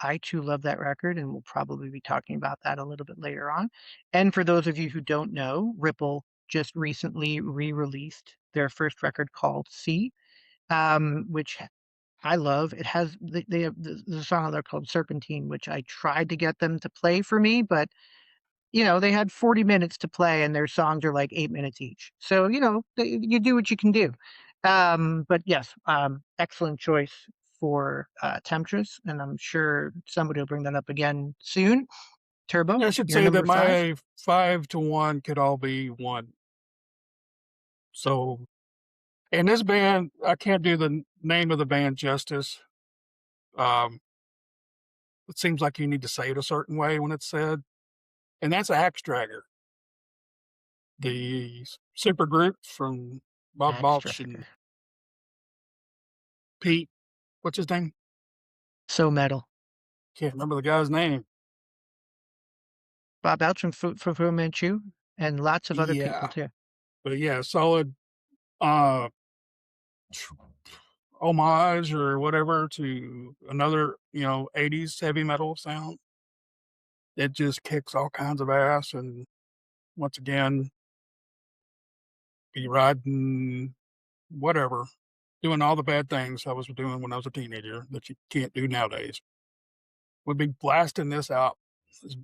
A: I too love that record, and we'll probably be talking about that a little bit later on. And for those of you who don't know, Ripple just recently re-released their first record called C, which I love. It has they have the song on there called Serpentine, which I tried to get them to play for me, but they had 40 minutes to play and their songs are like 8 minutes each. So, you do what you can do. But yes, excellent choice for Temptress, and I'm sure somebody will bring that up again soon. Turbo,
B: I should
A: your
B: say that
A: number 5.
B: my 5 to 1 could all be 1. So, and this band, I can't do the name of the band justice. Um, it seems like you need to say it a certain way when it's said, and that's Axe Dragger, the super group from Bob
A: Axe
B: Balch
A: Dragger.
B: and Pete. What's his name?
A: So metal.
B: Can't remember the guy's name.
A: Bob Belch from Fu Manchu, and lots of other people
B: Yeah,
A: too.
B: but yeah, solid uh homage or whatever to another 80s heavy metal sound. It just kicks all kinds of ass, and once again, be riding whatever, doing all the bad things I was doing when I was a teenager that you can't do nowadays. Would be blasting this out as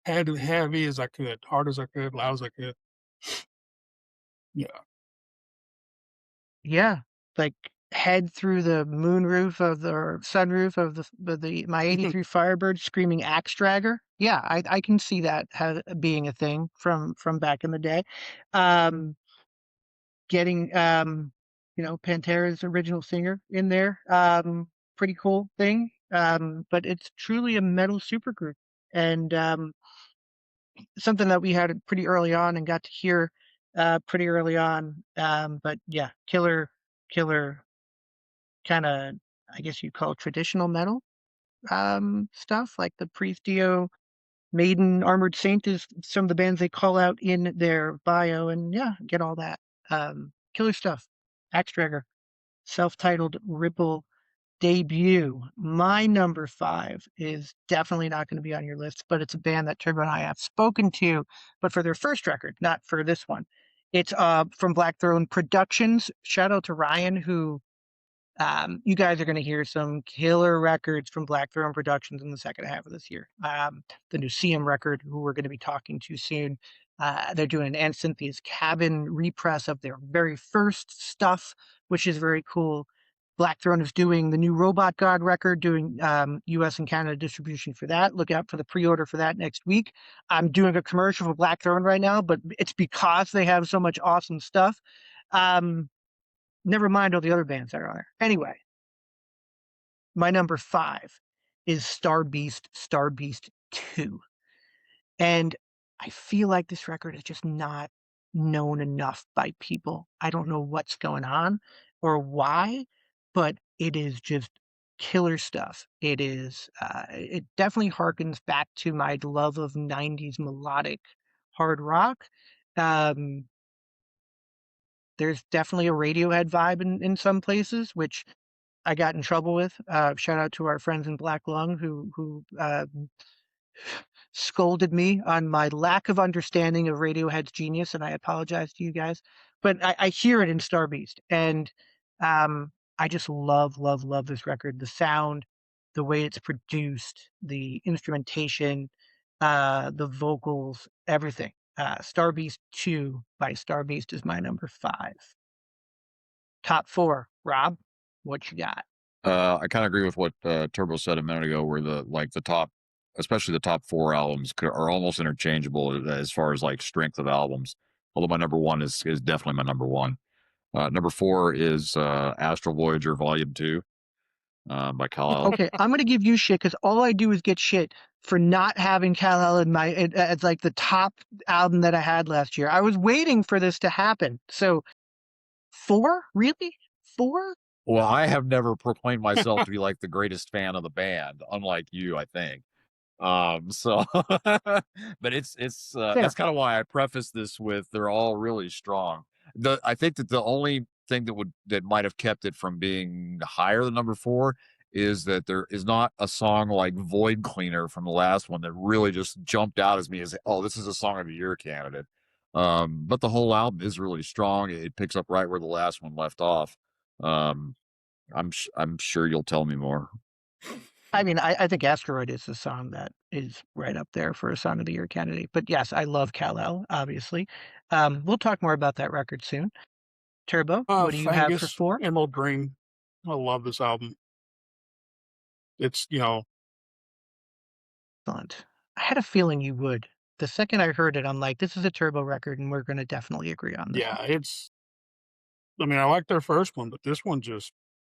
B: heavy as I could, hard as I could, loud as I could. Yeah.
A: Yeah, like head through the moonroof of the or sunroof of my '83 Firebird screaming Axe Dragger. Yeah, I can see that being a thing from back in the day. Getting Pantera's original singer in there, pretty cool thing. But it's truly a metal supergroup, and something that we had pretty early on and got to hear pretty early on. But yeah, killer kind of, I guess you call it traditional metal stuff, like the Priest Dio, Maiden, Armored Saint is some of the bands they call out in their bio, and yeah, get all that. Killer stuff. Axe Dragger, self-titled Ripple debut. My number 5 is definitely not going to be on your list, but it's a band that Turbo and I have spoken to, but for their first record, not for this one. It's from Black Throne Productions. Shout out to Ryan, who you guys are going to hear some killer records from Black Throne Productions in the second half of this year. The new CM record, who we're going to be talking to soon, they're doing an Aunt Cynthia's Cabin repress of their very first stuff, which is very cool. Black Throne is doing the new Robot God record, doing US and Canada distribution for that. Look out for the pre-order for that next week. I'm doing a commercial for Black Throne right now, but it's because they have so much awesome stuff. Never mind all the other bands that are on there. Anyway, my number 5 is Star Beast 2. And I feel like this record is just not known enough by people. I don't know what's going on or why, but it is just killer stuff. It definitely harkens back to my love of 90s melodic hard rock. Um, there's definitely a Radiohead vibe in some places, which I got in trouble with. Shout out to our friends in Black Lung who scolded me on my lack of understanding of Radiohead's genius, and I apologize to you guys. But I hear it in Star Beast, and I just love this record. The sound, the way it's produced, the instrumentation, the vocals, everything. Star Beast 2 by Star Beast is my number 5. Top 4, Rob, what you got?
C: I kind of agree with what Turbo said a minute ago, where the top, especially the top 4 albums, are almost interchangeable as far as like strength of albums. Although my number 1 is definitely my number 1. Number 4 is Astral Voyager Volume 2 by Kal-El.
A: Okay, I'm gonna give you shit because all I do is get shit for not having Kal-El in as like the top album that I had last year. I was waiting for this to happen. So 4, really? 4?
C: Well, I have never proclaimed myself to be like the greatest fan of the band, unlike you, I think. So, but
A: Fair.
C: that's kind of why I preface this with they're all really strong. I think that the only thing that might have kept it from being higher than number four is that there is not a song like Void Cleaner from the last one that really just jumped out as me as, oh, this is a song of the year candidate. But the whole album is really strong. It picks up right where the last one left off. Um, I'm sure you'll tell me more.
A: I mean, I think Asteroid is the song that is right up there for a Song of the Year candidate. But yes, I love Kal-El, obviously. We'll talk more about that record soon. Turbo, what do you have for
B: Fangus,
A: 4?
B: Emerald Dream. I love this album. It's,
A: Excellent. I had a feeling you would. The second I heard it, I'm like, this is a Turbo record, and we're going to definitely agree on this one.
B: yeah, I mean, I like their first one, but this one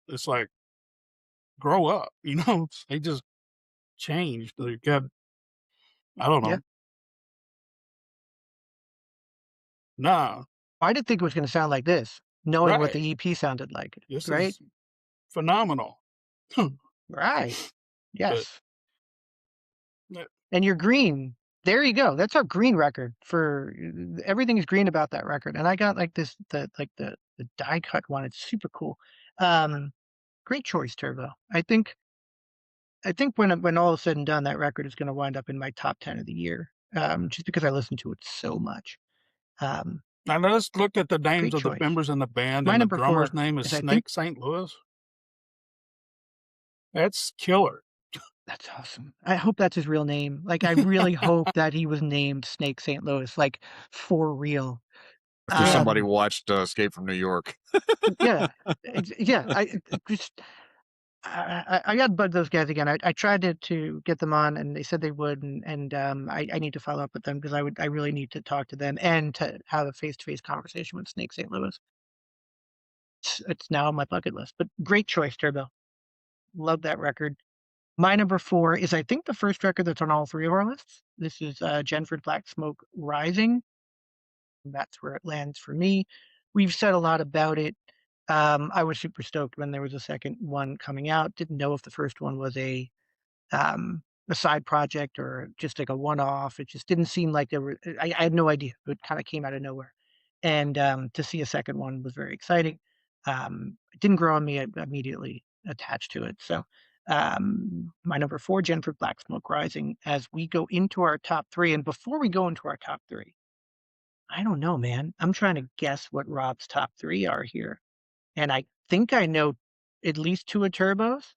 B: it's like, grow up, They just changed. They got, I don't
A: Yeah.
B: know. Nah,
A: I didn't think it was going to sound like this, knowing what
B: right.
A: the EP sounded like,
B: This
A: right?
B: is phenomenal.
A: Right.
B: But
A: Yes.
B: yeah,
A: And you're green. There you go. That's our green record for everything is green about that record. And I got like the die cut one. It's super cool. Um, Great choice, Turbo. I think when all is said and done, that record is going to wind up in my top 10 of the year. Just because I listen to it so much. Um,
B: I just looked at the names
A: Great
B: of the
A: choice.
B: members in the band,
A: My
B: and the
A: number
B: drummer's
A: 4
B: name is
A: is I think
B: Snake St. Louis. That's killer.
A: that's awesome. I hope that's his real name. Like I really hope that he was named Snake St. Louis, like for real.
C: After somebody
A: Um,
C: watched Escape from New York.
A: yeah, yeah. I got to bug those guys again. I tried to get them on, and they said they would, and I need to follow up with them because I really need to talk to them and to have a face-to-face conversation with Snake St. Louis. It's now on my bucket list. But great choice, Turbo. Love that record. My number 4 is I think the first record that's on all 3 of our lists. This is Genford Black Smoke Rising. That's where it lands for me. We've said a lot about it. I was super stoked when there was a second one coming out. Didn't know if the first one was a side project or just like a one-off. It just didn't seem like there were. I had no idea. It kind of came out of nowhere, and to see a second one was very exciting. It didn't grow on me. I immediately attached to it. So my number 4, Jennifer Black Smoke Rising. As we go into our top 3, and before we go into our top 3, I don't know, man. I'm trying to guess what Rob's top 3 are here, and I think I know at least 2 of Turbo's,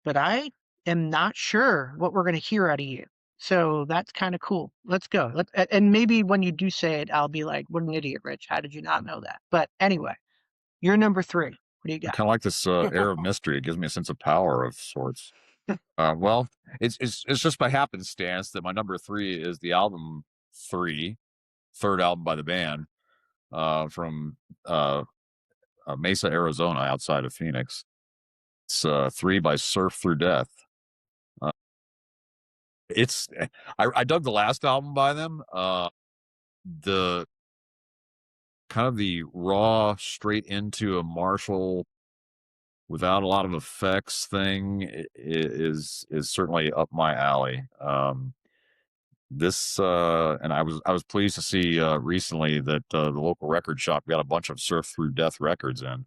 A: but I am not sure what we're gonna hear out of you. So that's kinda cool. Let's go. And maybe when you do say it, I'll be like, "What an idiot, Rich. How did you not know that?" But anyway, you're number 3. What do you
C: I
A: got?
C: kind of like this air of mystery. It gives me a sense of power of sorts. Well, it's just by happenstance that my number three is the album three, third album by the band from Mesa, Arizona, outside of Phoenix. It's three by Surf Through Death. Uh, I dug the last album by them. The kind of the raw, straight into a Marshall without a lot of effects thing is certainly up my alley. This and I was pleased to see recently that the local record shop got a bunch of Surf Through Death records in.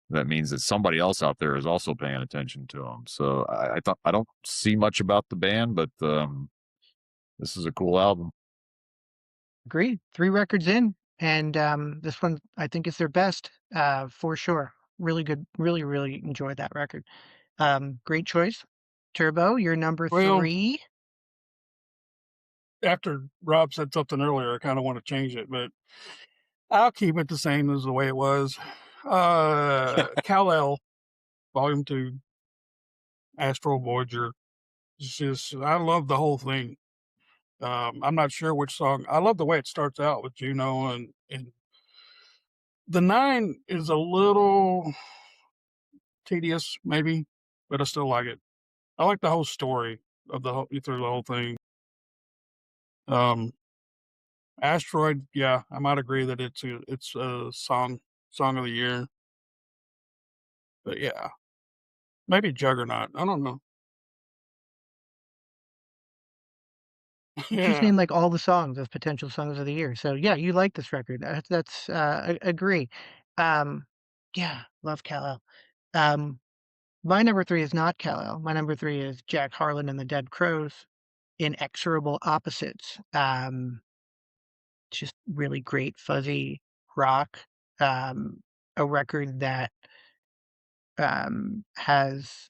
C: That means that somebody else out there is also paying attention to them. So I thought I don't see much about the band, but this is a cool album.
A: Agreed. 3 records in, and this one I think is their best, for sure. Really good. Really, really enjoyed that record. Great choice. Turbo, you're number
B: well,
A: 3.
B: after Rob said something earlier, I kind of want to change it, but I'll keep it the same as the way it was. Kal-El, Volume 2, Astral Voyager. It's just, I love the whole thing. I'm not sure which song. I love the way it starts out with Juno, and the 9 is a little tedious, maybe, but I still like it. I like the whole story of through the whole thing. Um, Asteroid, yeah, I might agree that it's a song of the year, but yeah, maybe Juggernaut. I don't know.
A: You just
B: Yeah.
A: named like all the songs as potential songs of the year. So yeah, you like this record. That's agree. Um, yeah, love Kal-El. Um, my number three is not Kal-El. My number three is Jack Harlan and the Dead Crows, Inexorable Opposites. Just really great fuzzy rock. A record that has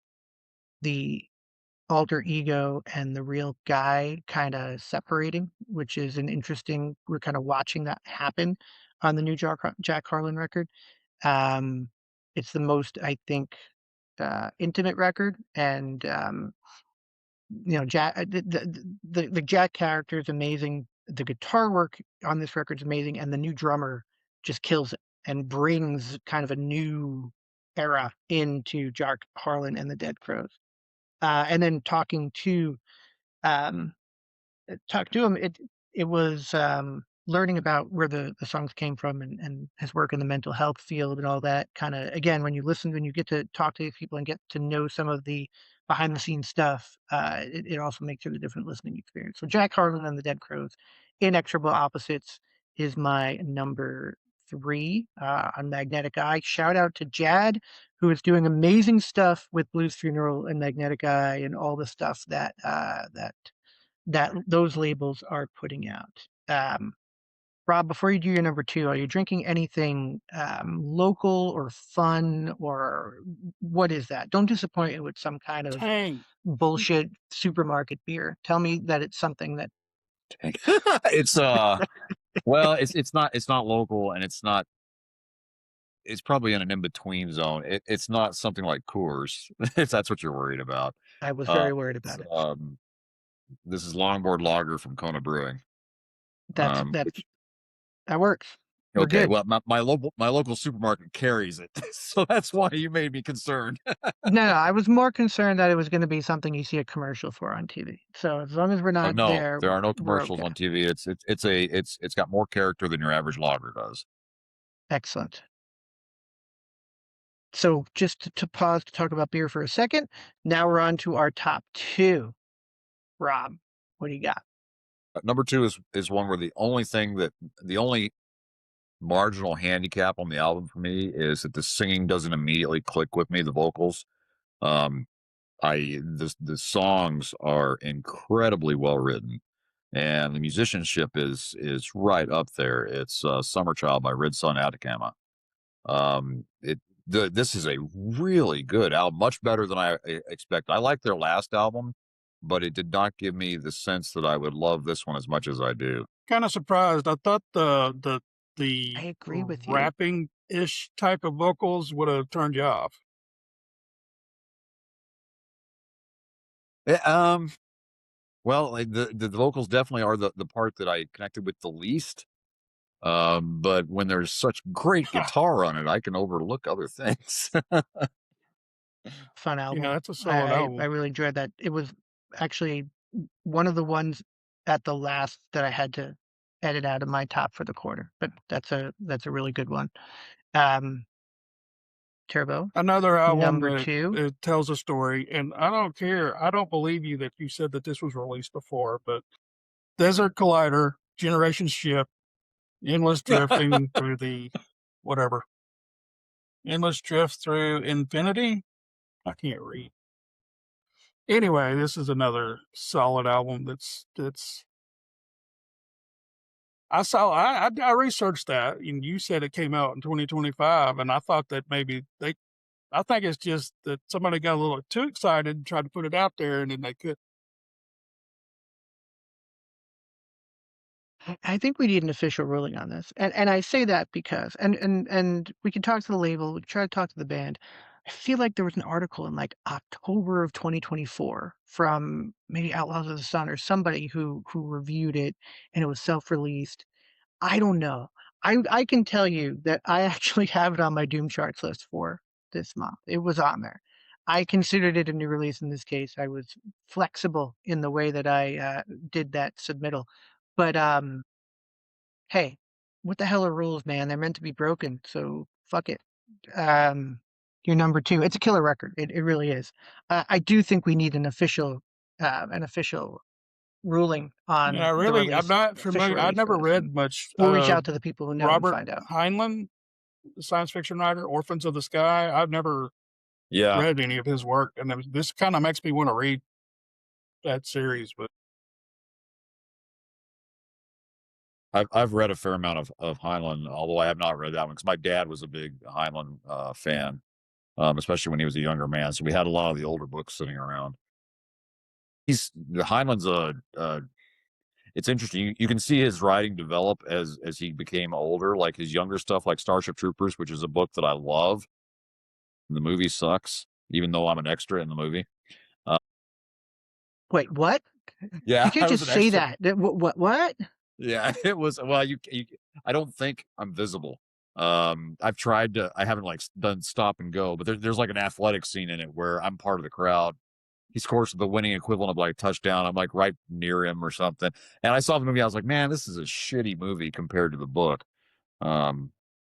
A: the alter ego and the real guy kind of separating, which is an interesting. We're kind of watching that happen on the new Jack Harlan record. Um, it's the most, I think, intimate record, and Jack, the Jack character is amazing. The guitar work on this record is amazing, and the new drummer just kills it and brings kind of a new era into Jack Harlan and the Dead Crows. And then um, talk to him, it was learning about where the songs came from, and his work in the mental health field and all that. Kind of again, when you get to talk to these people and get to know some of the behind the scenes stuff, it also makes it a different listening experience. So Jack Harlan and the Dead Crows, Inexorable Opposites is my number three on Magnetic Eye. Shout out to Jad, who is doing amazing stuff with Blues Funeral and Magnetic Eye and all the stuff that those labels are putting out. Rob, before you do your number two, are you drinking anything local or fun, or what is that? Don't disappoint me with some kind of
B: Tang.
A: bullshit supermarket beer. Tell me that it's something that
C: It's well, it's not local, and it's probably in an in-between zone. It's not something like Coors, if that's what you're worried about.
A: I was
C: Uh,
A: very worried
C: it's,
A: about it.
C: this is Longboard Lager from Kona Brewing.
A: That's
C: Um,
A: that
C: which
A: that works. We're
C: Okay,
A: good.
C: well, my local supermarket carries it, so that's why you made me concerned.
A: No, no, I was more concerned that it was going to be something you see a commercial for on TV. So as long as we're
C: Oh
A: not
C: no,
A: there,
C: there are no
A: we're
C: commercials
A: okay.
C: on TV. It's got more character than your average lager does.
A: Excellent. So just to pause to talk about beer for a second. Now we're on to our top two. Rob, what do you got?
C: Number two is one where the only marginal handicap on the album for me is that the singing doesn't immediately click with me. The vocals, um, the songs are incredibly well written, and the musicianship is right up there. It's "Summer Child" by Red Sun Atacama. This is a really good album, much better than I expect. I like their last album, but it did not give me the sense that I would love this one as much as I do.
B: Kind of surprised. I thought
A: I
B: the
A: agree with you.
B: rapping ish type of vocals would have turned you off.
C: Eh, well, like the vocals definitely are the part that I connected with the least. But when there's such great guitar on it, I can overlook other things.
A: Fun
B: Yeah,
A: album.
B: that's a solid
A: I
B: album.
A: really enjoyed that. It was actually one of the ones at the last that I had to edit out of my top for the quarter. But that's a really good one. Um, Turbo,
B: Another album
A: number
B: that
A: two.
B: it tells a story, and I don't care. I don't believe you that you said that this was released before, but Desert Collider, Generation Ship, Endless Drifting through the whatever. Endless Drift through Infinity? I can't read. Anyway, this is another solid album that's I researched that and you said it came out in 2025 and I thought that maybe I think it's just that somebody got a little too excited and tried to put it out there and then they could.
A: I think we need an official ruling on this. And I say that because and we can talk to the label, we can try to talk to the band. I feel like there was an article in like October of 2024 from maybe Outlaws of the Sun or somebody who reviewed it, and it was self-released. I don't know. I can tell you that I actually have it on my Doom charts list for this month. It was on there. I considered it a new release in this case. I was flexible in the way that I did that submittal. But hey, what the hell are rules, man? They're meant to be broken, so fuck it. Um, your number two. It's a killer record. It really is. I do think we need an official ruling on
B: Yeah,
A: the
B: really, I'm
A: release,
B: not
A: official
B: familiar. I've
A: release for
B: never
A: this.
B: read
A: And
B: much.
A: we'll reach out to the people who know and
B: Robert
A: find out.
B: Heinlein, the science fiction writer, Orphans of the Sky. I've never
C: Yeah,
B: read any of his work, and this kind of makes me want to read that series. But
C: I've read a fair amount of Heinlein, although I have not read that one because my dad was a big Heinlein fan, especially when he was a younger man. So we had a lot of the older books sitting around. Heinlein's it's interesting. You can see his writing develop as he became older, like his younger stuff, like Starship Troopers, which is a book that I love. The movie sucks, even though I'm an extra in the movie. Uh,
A: Wait, what?
C: yeah,
A: You can't
C: I was
A: just
C: an
A: say
C: extra.
A: that. What?
C: Yeah, it was. Well, you I don't think I'm visible. I've tried to. I haven't like done stop and go, but there's like an athletic scene in it where I'm part of the crowd. He scores the winning equivalent of like a touchdown. I'm like right near him or something. And I saw the movie. I was like, man, this is a shitty movie compared to the book. A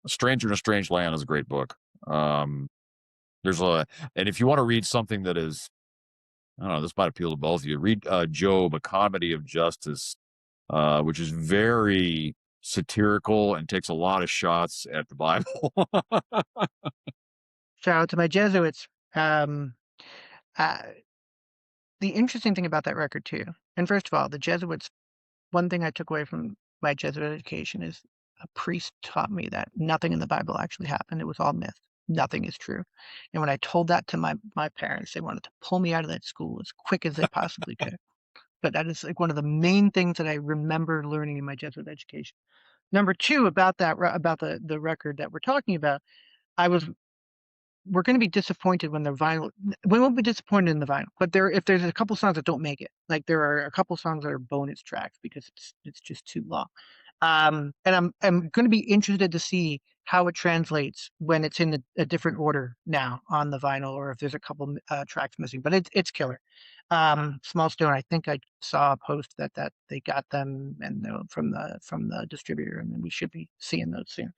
C: Stranger in a Strange Land is a great book. There's a, and if you want to read something that is, I don't know, this might appeal to both of you. Read Job, A Comedy of Justice, which is very satirical and takes a lot of shots at the Bible.
A: Shout out to my Jesuits. Um, uh, the interesting thing about that record too, and first of all, the Jesuits. One thing I took away from my Jesuit education is a priest taught me that nothing in the Bible actually happened. It was all myth. Nothing is true. And when I told that to my parents, they wanted to pull me out of that school as quick as they possibly could. But that is like one of the main things that I remember learning in my Jesuit education. Number two, about the record that we're talking about, I was we're going to be disappointed when the vinyl. We won't be disappointed in the vinyl, but if there's a couple songs that don't make it, like there are a couple songs that are bonus tracks because it's just too long. And I'm going to be interested to see how it translates when it's in a different order now on the vinyl, or if there's a couple tracks missing. But it's killer. Small Stone. I think I saw a post that they got them and from the distributor, and then we should be seeing those soon.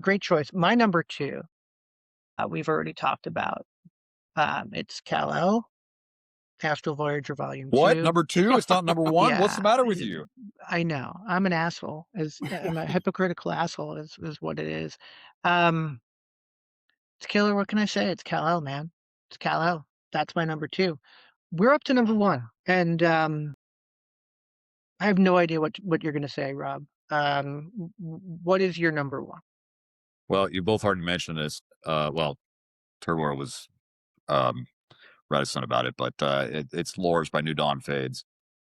A: Great choice. My number two, we've already talked about. It's Kal-El, Astral Voyager Volume
C: What?
A: 2.
C: Number two? It's not number one? What's the
A: Yeah,
C: matter with you?
A: I know. I'm an asshole. I'm a hypocritical asshole is what it is. Um, it's killer. What can I say? It's Kal-El, man. It's Kal-El. That's my number two. We're up to number one, and I have no idea what you're going to say, Rob. What is your number one?
C: Well, you both already mentioned this. Well, Turbo was um, reticent about it, but it's Lures by New Dawn Fades.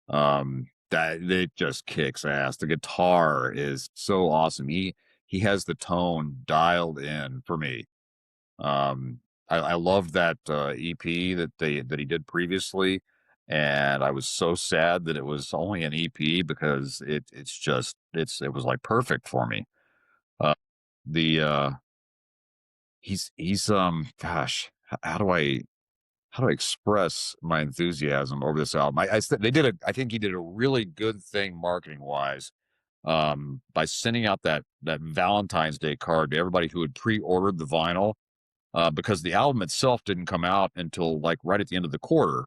C: That it just kicks ass. The guitar is so awesome. He has the tone dialed in for me. Um, I loved that EP that he did previously, and I was so sad that it was only an EP because it was like perfect for me. Uh, the he's gosh, how do I express my enthusiasm over this album? I think he did a really good thing marketing wise, by sending out that Valentine's Day card to everybody who had pre-ordered the vinyl, because the album itself didn't come out until like right at the end of the quarter.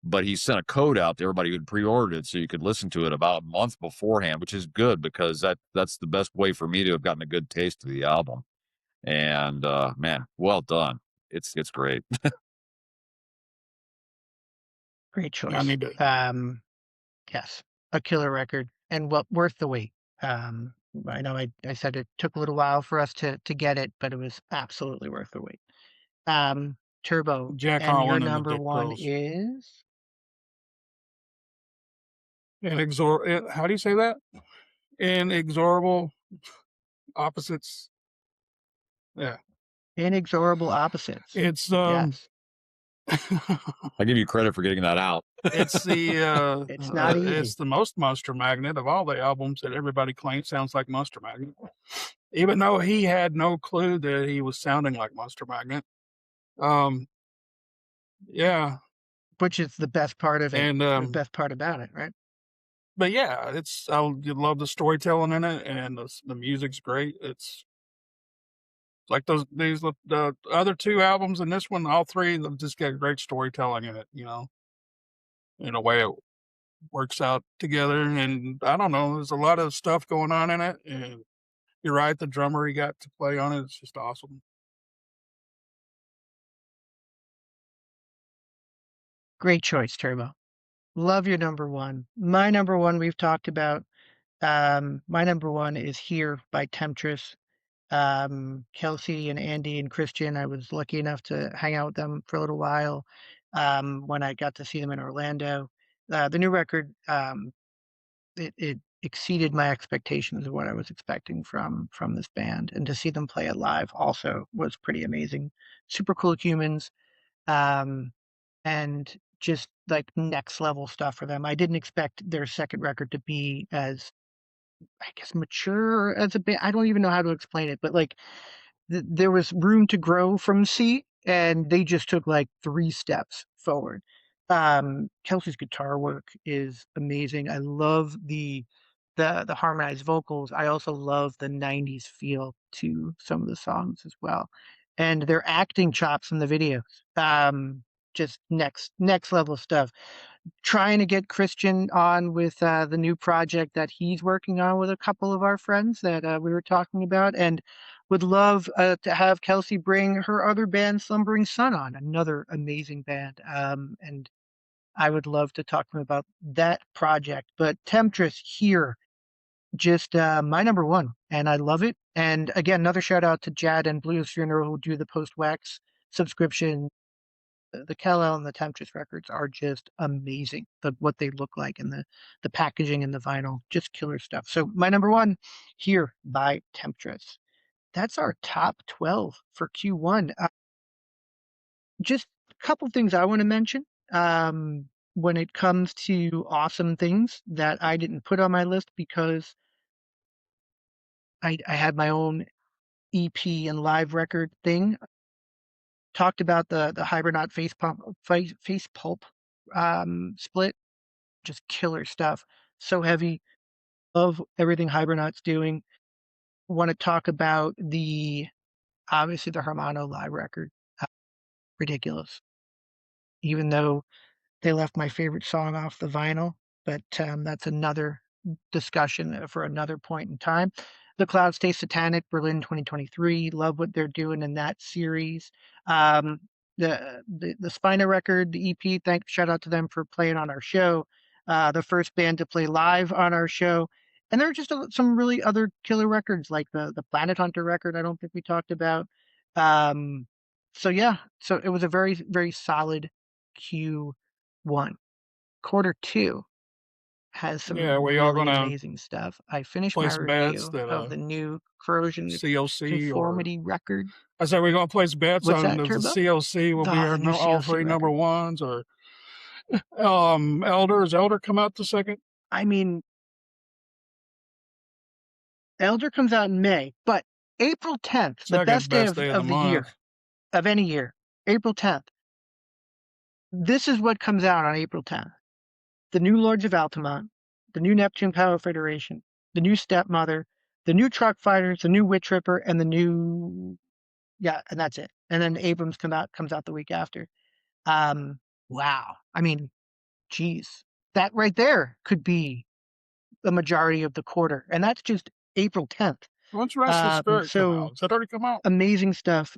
C: But he sent a code out to everybody who had pre-ordered it so you could listen to it about a month beforehand, which is good because that's the best way for me to have gotten a good taste of the album. And man, well done. It's great.
A: Great
B: I
A: choice.
B: need to.
A: Yes, a killer record and worth the wait. I know I said it took a little while for us to get it, but it was absolutely worth the wait. Turbo,
B: Jack
A: and your
B: Harlan and the
A: number
B: Dick
A: one
B: Pearls.
A: is
B: How do you say that? Inexorable opposites. Yeah.
A: Inexorable Opposites.
B: It's
A: Yes,
C: I give you credit for getting that out.
B: it's the
A: it's not
B: it's
A: easy.
B: the most Monster Magnet of all the albums that everybody claims sounds like Monster Magnet, even though he had no clue that he was sounding like Monster Magnet. Yeah,
A: Which is the best part of it,
B: and
A: the best part about it, right?
B: but yeah, you love the storytelling in it, and the music's great. It's like the other two albums and this one, all three of them just got great storytelling in it. In a way works out together. And I don't know, there's a lot of stuff going on in it. And you're right, the drummer he got to play on it is just awesome.
A: Great choice, Turbo. Love your number one. My number one we've talked about. My number one is Here by Temptress. Kelsey and Andy and Christian, I was lucky enough to hang out with them for a little while when I got to see them in Orlando. The new record, it exceeded my expectations of what I was expecting from this band, and to see them play it live also was pretty amazing. Super cool humans, um, and just like next level stuff for them. I didn't expect their second record to be as, I guess, mature as a band. I don't even know how to explain it, but like there was room to grow from C, and they just took like 3 steps forward. Kelsey's guitar work is amazing. I love the harmonized vocals. I also love the 90s feel to some of the songs as well. And their acting chops in the videos. Just next level stuff. Trying to get Christian on with the new project that he's working on with a couple of our friends that we were talking about, and would love to have Kelsey bring her other band, Slumbering Sun, on, another amazing band. And I would love to talk to him about that project. But Temptress Here, just my number one, and I love it. And again, another shout out to Jad and Blues Funeral who do the post wax subscription. The Kal-El and the Temptress records are just amazing. What they look like, and the packaging and the vinyl, just killer stuff. So my number one, Here by Temptress. That's our top 12 for Q1. Just a couple things I want to mention. When it comes to awesome things that I didn't put on my list because I had my own EP and live record thing. Talked about the Hibernaut face pulp split. Just killer stuff. So heavy. Love everything Hibernaut's doing. Want to talk about obviously the Hermano live record. Uh, Ridiculous. Even though they left my favorite song off the vinyl, but that's another discussion for another point in time. The Clouds Stay Satanic, Berlin 2023. Love what they're doing in that series. Um, the Spina record, the EP. Shout out to them for playing on our show. The first band to play live on our show. And there are just some really other killer records like the Planet Hunter record. I don't think we talked about. Um, so yeah, so it was a very very solid Q1. Quarter two has
B: Yeah,
A: some
B: we all
A: really
B: gonna
A: amazing stuff. I finished my
B: place bets
A: review
B: that
A: of the new Corrosion of
B: COC or
A: Conformity record.
B: I said we're gonna place bets
A: What's
B: on
A: that,
B: the
A: Turbo?
B: COC will be
A: Oh,
B: our
A: the new
B: all
A: COC
B: three number
A: record.
B: ones, or Elder. Does Elder come out the second?
A: I mean, Elder comes out in May, but April 10th, the
B: Second
A: best day
B: best day of the
A: of the
B: month.
A: year, of any year, April 10th. This is what comes out on April 10th. The new Lords of Altamont, the new Neptune Power Federation, the new Stepmother, the new Truck Fighters, the new Witch Ripper, and the new, yeah, and that's it. And then Abrams comes out the week after. Wow. I mean, geez, that right there could be the majority of the quarter, and that's just April 10th.
B: When's Restless Spirit come
A: So
B: out? Has that already come out?
A: amazing stuff.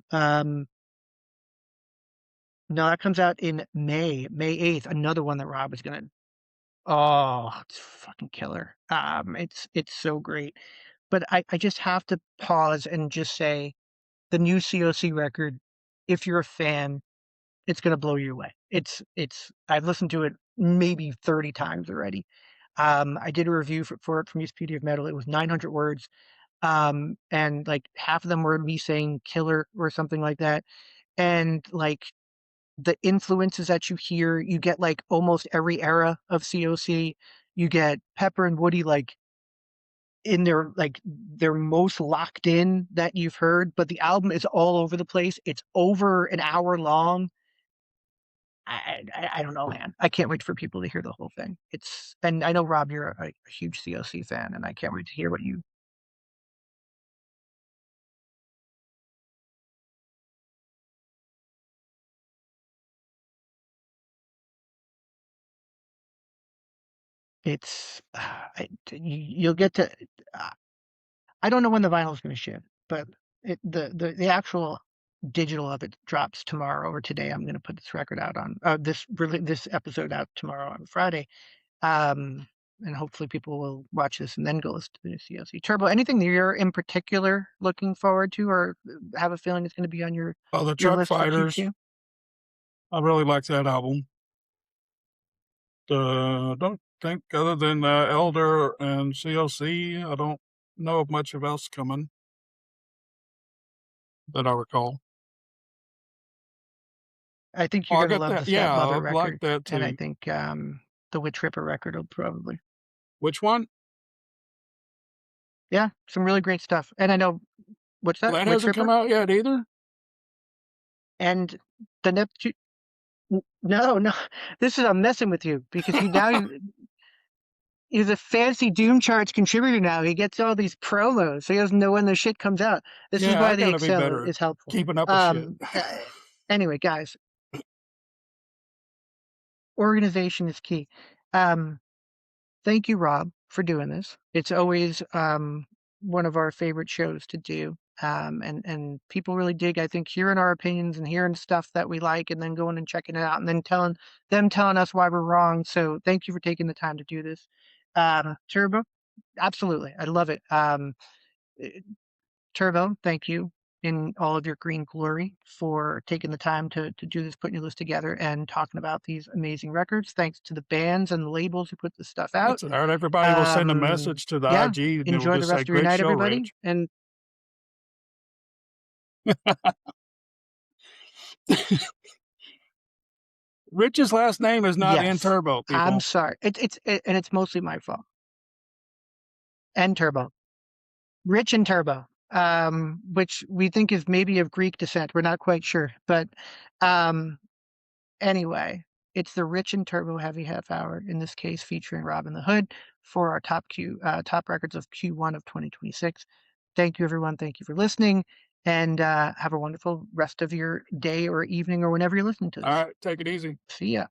A: No, that comes out in May 8th. Another one that Rob is gonna. Oh, it's fucking killer. It's so great. But I just have to pause and just say the new COC record, if you're a fan, it's gonna blow you away. I've listened to it maybe 30 times already. I did a review for it from Wikipedia of Metal. It was 900 words. And like half of them were me saying killer or something like that. And like the influences that you hear, you get like almost every era of COC. You get Pepper and Woody like in their most locked in that you've heard, but the album is all over the place. It's over an hour long. I don't know, man. I can't wait for people to hear the whole thing. And I know Rob, you're a huge COC fan, and I can't wait to hear what you It's you'll get to. I don't know when the vinyl is going to ship, but the actual digital of it drops tomorrow or today. I'm going to put this record out on this episode out tomorrow on Friday. And hopefully people will watch this and then go listen to the new CLC Turbo. Anything that you're in particular looking forward to, or have a feeling it's going to be on your
B: The Truck
A: list for
B: Fighters.
A: QQ?
B: I really like that album. Don't think other than Elder and CLC, I don't know of much of else coming that I recall.
A: I think you're
B: I
A: going to
B: got
A: love
B: that.
A: the
B: Yeah, I
A: Stepmother
B: like
A: record,
B: that too.
A: and I think the Witch Ripper record will probably.
B: Which one?
A: Yeah, some really great stuff. And I know what's that?
B: That
A: Witch
B: hasn't come
A: Ripper?
B: out yet either.
A: And the Neptune. No, this is I'm messing with you because he's a fancy Doom Charts contributor now. He gets all these promos, so he doesn't know when the shit comes out. This is
B: Yeah,
A: why
B: I
A: the
B: gotta be
A: Excel
B: better
A: is helpful.
B: keeping up with shit.
A: Anyway, guys, organization is key. Thank you, Rob, for doing this. It's always one of our favorite shows to do. And people really dig, I think, hearing our opinions and hearing stuff that we like and then going and checking it out and then telling us why we're wrong. So thank you for taking the time to do this. Turbo, absolutely. I love it. Turbo, thank you in all of your green glory for taking the time to do this, putting your list together and talking about these amazing records. Thanks to the bands and the labels who put this stuff out.
B: That's all right. Everybody will send a message to the IG and it will
A: Enjoy the
B: just
A: rest
B: say,
A: of your
B: "Great
A: night,
B: show,
A: everybody."
B: Rich."
A: And
B: Rich's last name is not in
A: yes,
B: Turbo, people.
A: I'm sorry. And it's mostly my fault. And Turbo. Rich and Turbo, which we think is maybe of Greek descent. We're not quite sure. But anyway, it's the Rich and Turbo Heavy Half Hour, in this case featuring Robin the Hood for our top records of Q1 of 2026. Thank you, everyone. Thank you for listening. And have a wonderful rest of your day or evening or whenever you're listening to this.
B: All right, take it easy.
A: See ya.